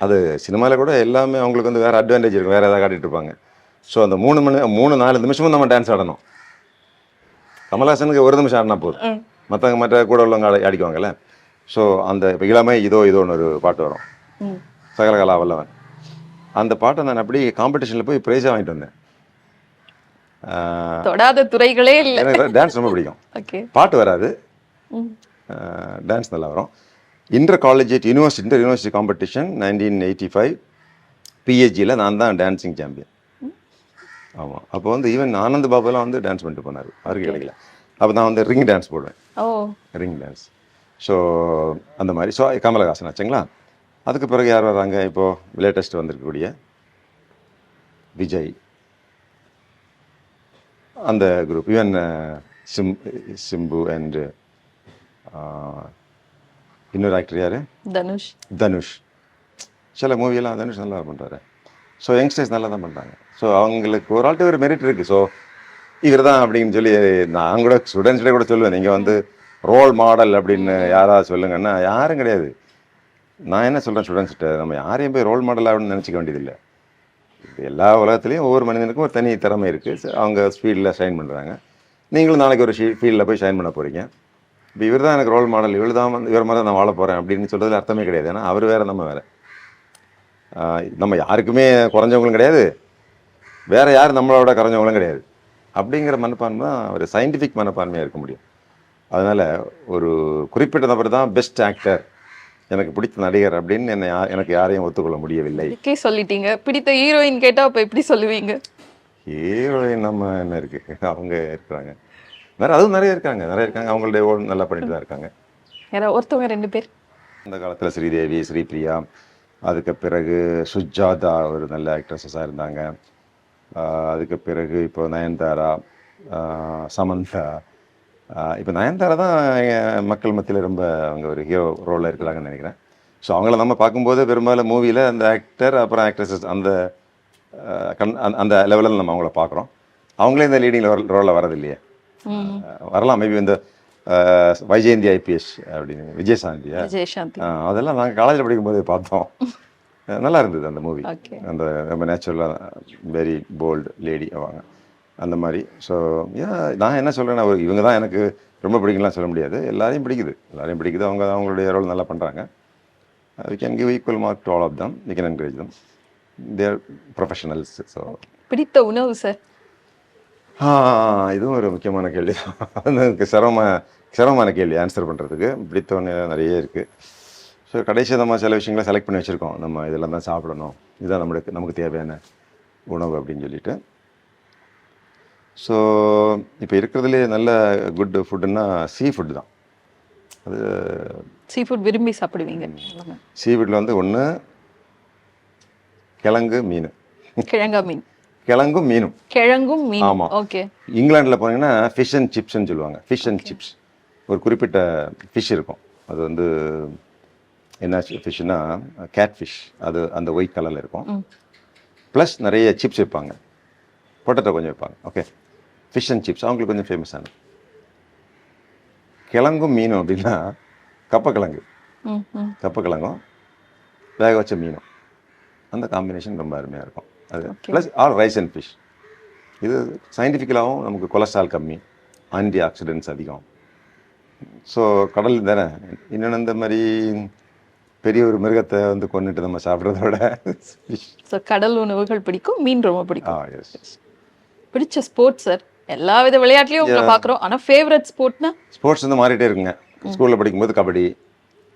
அது சினிமாவில் கூட எல்லாமே அவங்களுக்கு வந்து வேறு அட்வான்டேஜ் இருக்கும், வேறு ஏதாவது காட்டிகிட்டு இருப்பாங்க. ஸோ அந்த 3-4 நிமிஷமும் நம்ம டான்ஸ் ஆடணும். கமல்ஹாசனுக்கு 1 நிமிஷம் ஆடினா போதும், மற்ற கூட உள்ளவங்க ஆடிக்குவாங்கல்ல. ஸோ அந்த இப்போ இளமை இதோன்னு ஒரு பாட்டு வரும், சகலகலா வல்லவன். அந்த பாட்டை நான் அப்படி காம்படிஷனில் போய் ப்ரைஸாக வாங்கிட்டு வந்தேன். தொடாத துறைகளே இல்லை. எனக்கு டான்ஸ் ரொம்ப பிடிக்கும். பாட்டு வராது, டான்ஸ் நல்லா வரும். இன்டர் காலேஜ் யூனிவர்சிட்டி காம்படிஷன் 1985 பிஹெச்சியில் நான் தான் டான்ஸிங் சாம்பியன். ஆமாம், அப்போ வந்து ஈவன் ஆனந்த் பாபுலாம் வந்து டான்ஸ் பண்ணிட்டு போனார், அவருக்கு கிடைக்கல. அப்போ நான் வந்து ரிங் டான்ஸ் போடுவேன், ரிங் டான்ஸ். ஸோ அந்த மாதிரி. ஸோ கமலஹாசன் ஆச்சுங்களா. அதுக்கு பிறகு யார் வராங்க, இப்போது லேட்டஸ்ட் வந்திருக்கக்கூடிய விஜய், அந்த குரூப். ஈவன் சிம்பு அண்ட் இன்னொரு ஆக்டர் யார், தனுஷ். சில மூவியெல்லாம் தனுஷ் நல்லா பண்ணுறாரு. ஸோ யங்ஸ்டர்ஸ் நல்லா தான் பண்ணுறாங்க. ஸோ அவங்களுக்கு ஒரு ஆள்கிட்ட ஒரு மெரிட் இருக்குது. ஸோ இவர் தான் அப்படின்னு சொல்லி நான் கூட ஸ்டூடெண்ட்ஸ்கிட்ட கூட சொல்லுவேன், நீங்கள் வந்து ரோல் மாடல் அப்படின்னு யாராவது சொல்லுங்கன்னா யாரும் கிடையாது. நான் என்ன சொல்கிறேன் ஸ்டூடெண்ட்ஸ்கிட்ட, நம்ம யாரையும் போய் ரோல் மாடல் ஆகணும்னு நினச்சிக்க வேண்டியதில்லை. எல்லா உலகத்துலேயும் ஒவ்வொரு மனிதனுக்கும் ஒரு தனி திறமை இருக்குது, அவங்க ஃபீல்டில் ஷைன் பண்ணுறாங்க. நீங்களும் நாளைக்கு ஒரு ஃபீல்டில் போய் ஷைன் பண்ண போகிறீங்க. இப்போ இவர் தான் எனக்கு ரோல் மாடல், இவர் தான் வந்து இவர் மாதிரி நான் வாழ போகிறேன் அப்படின்னு சொல்கிறதுல அர்த்தமே கிடையாது. ஏன்னா அவர் வேறு, நம்ம வேறு. நம்ம யாருக்குமே குறைஞ்சவங்களும் கிடையாது, வேறு யார் நம்மளோட குறைஞ்சவங்களும் கிடையாது. அப்படிங்கிற மனப்பான்மை தான் ஒரு சயின்டிஃபிக் மனப்பான்மையாக இருக்க முடியும். அதனால் ஒரு குறிப்பிட்ட நபர் தான் பெஸ்ட் ஆக்டர், எனக்கு பிடித்த நடிகர் அப்படின்னு எனக்கு யாரையும் ஒத்துக்கொள்ள முடியவில்லை. சொல்லிட்டீங்க. பிடித்த ஹீரோயின் கேட்டால் அப்போ எப்படி சொல்லுவீங்க? ஹீரோயின் நம்ம என்ன இருக்குது, அவங்க இருக்கிறாங்க, அதுவும் நிறைய இருக்காங்க. அவங்களுடைய ஓன் நல்லா பண்ணிட்டு தான் இருக்காங்க. ஒருத்தவங்க 2 பேர் அந்த காலத்தில் ஸ்ரீதேவி, ஸ்ரீபிரியா, அதுக்கு பிறகு சுஜாதா ஒரு நல்ல ஆக்ட்ரஸஸாக இருந்தாங்க. அதுக்கு பிறகு இப்போ நயன்தாரா, சமந்தா. இப்போ நயன்தாரா தான் மக்கள் மத்தியில் ரொம்ப அவங்க ஒரு ஹீரோ ரோலில் இருக்கிறாங்கன்னு நினைக்கிறேன். ஸோ அவங்கள நம்ம பார்க்கும்போது பெரும்பாலும் மூவியில் அந்த ஆக்டர் அப்புறம் ஆக்ட்ரஸஸ் அந்த லெவலில் நம்ம அவங்கள பார்க்குறோம். அவங்களே இந்த லீடிங் ரோலில் வரது இல்லையே. வரலாம் மேபி இந்த வைஜெயந்தி ஐபிஎஸ் அப்படின்னு விஜயசாந்தியா, அதெல்லாம் நாங்கள் காலேஜில் படிக்கும்போது பார்த்தோம். நல்லா இருந்தது அந்த மூவி. அந்த ரொம்ப நேச்சுரலாக வெரி போல்டு லேடி அவங்க அந்த மாதிரி. ஸோ நான் என்ன சொல்கிறேன்னா, இவங்க தான் எனக்கு ரொம்ப பிடிக்கும்லாம் சொல்ல முடியாது, எல்லாரையும் பிடிக்குது. அவங்க அவங்களுடைய ரோல் நல்லா பண்ணுறாங்க. We can give equal mark to all of them, we can encourage them, their professionals. So பிடித்த உணவு சார்? இதுவும் ஒரு முக்கியமான கேள்வி, சிரமமான கேள்வி ஆன்சர் பண்ணுறதுக்கு. பிடித்த உணவு நிறைய இருக்குது. ஸோ கடைசியாக நம்ம சில விஷயங்களை செலக்ட் பண்ணி வச்சுருக்கோம், நம்ம இதெல்லாம் தான் சாப்பிடணும், இதுதான் நமக்கு தேவையான உணவு அப்படின்னு சொல்லிட்டு. ஸோ இப்போ இருக்கிறதுலே நல்ல குட் ஃபுட்டுன்னா சீ ஃபுட்டு தான். அது சீ ஃபுட் விரும்பி சாப்பிடுவீங்க? சீ ஃபுட்டில் வந்து ஒன்று கிழங்கும் மீனும். ஆமாம். ஓகே. இங்கிலாண்டில் போனீங்கன்னா ஃபிஷ் அண்ட் சிப்ஸ்ன்னு சொல்லுவாங்க. ஃபிஷ் அண்ட் சிப்ஸ் ஒரு குறிப்பிட்ட ஃபிஷ் இருக்கும். அது வந்து என்ன ஃபிஷ்னா கேட் ஃபிஷ், அது அந்த ஒயிட் கலரில் இருக்கும். ப்ளஸ் நிறைய சிப்ஸ் வைப்பாங்க, பொட்டேட்டோ கொஞ்சம் வைப்பாங்க. ஓகே, ஃபிஷ் அண்ட் சிப்ஸ் அவங்களுக்கு கொஞ்சம் ஃபேமஸானது. கிழங்கும் மீனும் அப்படின்னா கப்பக்கிழங்கும் வேக வச்ச மீனும், அந்த காம்பினேஷன் ரொம்ப அருமையாக இருக்கும். அது plus all rice and fish. இது சயின்டிஃபிக்கலாகவும் நமக்கு கொலஸ்ட்ரால் கம்மி, ஆன்டி ஆக்சிடென்ட்ஸ் அதிகம். ஸோ கடல் தானே. இன்னொன்று இந்த மாதிரி பெரிய ஒரு மிருகத்தை வந்து கொண்டுட்டு நம்ம சாப்பிட்றத விட ஃபிஷ். ஸோ கடல் உணவுகள் பிடிக்கும், மீன் ரொம்ப பிடிக்கும். எஸ். பிடிச்ச ஸ்போர்ட்ஸ் சார்? எல்லா வித விளையாட்டுலயும் உங்களை பார்க்குறோம், ஆனால் ஃபேவரட் ஸ்போர்ட்னா? ஸ்போர்ட்ஸ் வந்து மாறிட்டே இருக்குங்க. ஸ்கூலில் படிக்கும்போது கபடி,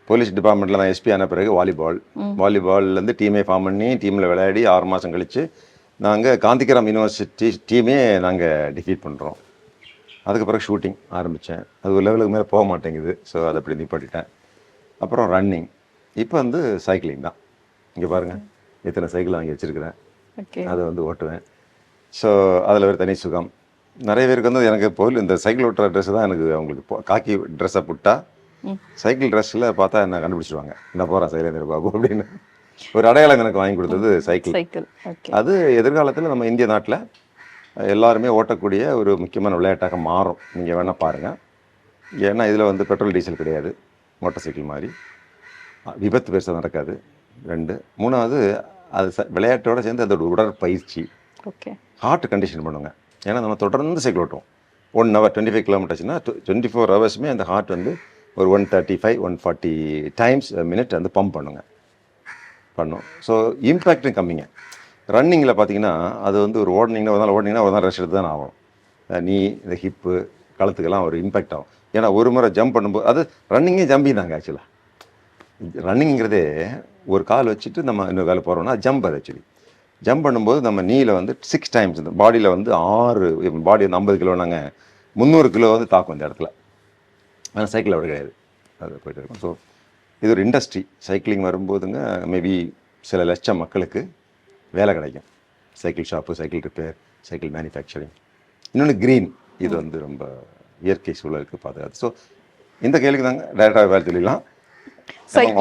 போலீஸ் டிபார்ட்மெண்ட்டில் நான் எஸ்பி ஆன பிறகு வாலிபால்லேருந்து டீமே ஃபார்ம் பண்ணி டீமில் விளையாடி 6 மாதம் கழித்து நாங்கள் காந்திகிராம் யூனிவர்சிட்டி டீமே நாங்கள் டிஃபீட் பண்ணுறோம். அதுக்கு பிறகு ஷூட்டிங் ஆரம்பித்தேன். அது ஒரு லெவலுக்கு மேலே போக மாட்டேங்குது. ஸோ அதை அப்படி நிப்பாட்டிட்டேன். அப்புறம் ரன்னிங். இப்போ வந்து சைக்கிளிங் தான். இங்கே பாருங்கள் எத்தனை சைக்கிள் வாங்கி வச்சுருக்கிறேன். ஓகே. அதை வந்து ஓட்டுவேன். ஸோ அதில் ஒரு தனி சுகம். நிறைய பேருக்கு வந்து எனக்கு போல் இந்த சைக்கிள் ஓட்டுற ட்ரெஸ் தான் எனக்கு அவங்களுக்கு காக்கி ட்ரெஸ்ஸை புட்டா சைக்கிள் ட்ரெஸ்ஸில் பார்த்தா என்ன கண்டுபிடிச்சிடுவாங்க, என்ன போகிறேன் சைலேந்திர பாபு அப்படின்னு. ஒரு அடையாளம் எனக்கு வாங்கி கொடுத்தது சைக்கிள். ஓகே. அது எதிர்காலத்தில் நம்ம இந்திய நாட்டில் எல்லாருமே ஓட்டக்கூடிய ஒரு முக்கியமான விளையாட்டாக மாறும். நீங்கள் வேணால் பாருங்கள். ஏன்னா இதில் வந்து பெட்ரோல் டீசல் கிடையாது, மோட்டார் சைக்கிள் மாதிரி. விபத்து பெருசாக நடக்காது. 2. 3வது அது விளையாட்டோடு சேர்ந்து அதோட உடற்பயிற்சி. ஓகே. ஹார்ட் கண்டிஷன் பண்ணுங்க. ஏன்னா நம்ம தொடர்ந்து சைக்கிள் ஓட்டுவோம். 1 hour 25 கிலோமீட்டர்ஸ்னா 24 ஹவர்ஸுமே அந்த ஹார்ட் வந்து ஒரு 135 140 டைம்ஸ் மினிட் வந்து பம்ப் பண்ணும். ஸோ இம்பேக்டும் கம்மிங்க. ரன்னிங்கில் பார்த்தீங்கன்னா அது வந்து ஒரு ஓடினீங்கன்னா ஒரு நாள் ரெஸ்ட் எடுத்து தான் ஆகும். நீ இந்த ஹிப்பு கழுத்துக்கெல்லாம் ஒரு இம்பேக்ட் ஆகும். ஏன்னா ஒரு முறை ஜம்ப் பண்ணும்போது அது ரன்னிங்கே ஜம்பிங் தாங்க. ஆக்சுவலாக ரன்னிங்கிறதே ஒரு கால் வச்சுட்டு நம்ம இன்னொரு கால் போகிறோம்னா ஜம்ப். அது ஆக்சுவலி ஜம்ப் பண்ணும்போது நம்ம நீல வந்து 6 டைம்ஸ் இந்த பாடியில் வந்து 6 பாடி வந்து 50 கிலோ நாங்கள் 300 கிலோ வந்து தாக்கும் இந்த இடத்துல. ஆனால் சைக்கிள் அப்படி கிடையாது, அது போய்ட்டு இருக்கும். ஸோ இது ஒரு இண்டஸ்ட்ரி. சைக்கிளிங் வரும்போதுங்க மேபி சில லட்சம் மக்களுக்கு வேலை கிடைக்கும். Cycle shop, cycle repair, cycle manufacturing. இன்னொன்று க்ரீன், இது வந்து ரொம்ப இயற்கை சூழலுக்கு பாதுகாத்து. ஸோ இந்த கேள்விக்கு தாங்க டேரெக்டாக வேலை சொல்லிடலாம்.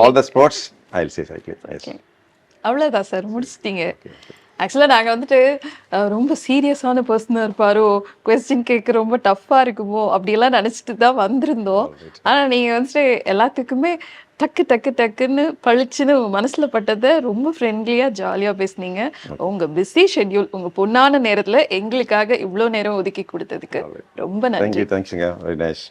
All the sports I will say cycling. அவ்வளோதான் சார், முடிச்சிட்டீங்க. ஆக்சுவலாக நாங்கள் வந்துட்டு ரொம்ப சீரியஸான பர்சனாக இருப்பாரோ, கொஸ்டின் கேட்க ரொம்ப டஃப்பாக இருக்குமோ அப்படியெல்லாம் நினச்சிட்டு தான் வந்திருந்தோம். ஆனால் நீங்கள் வந்துட்டு எல்லாத்துக்குமே டக்குன்னு பளிச்சுன்னு மனசில் பட்டதை ரொம்ப ஃப்ரெண்ட்லியாக ஜாலியாக பேசுனீங்க. உங்கள் பிஸி ஷெட்யூல், உங்கள் பொண்ணான நேரத்தில் எங்களுக்காக இவ்வளோ நேரம் ஒதுக்கி கொடுத்ததுக்கு ரொம்ப நன்றி. தேங்க்யூங்க. Very nice.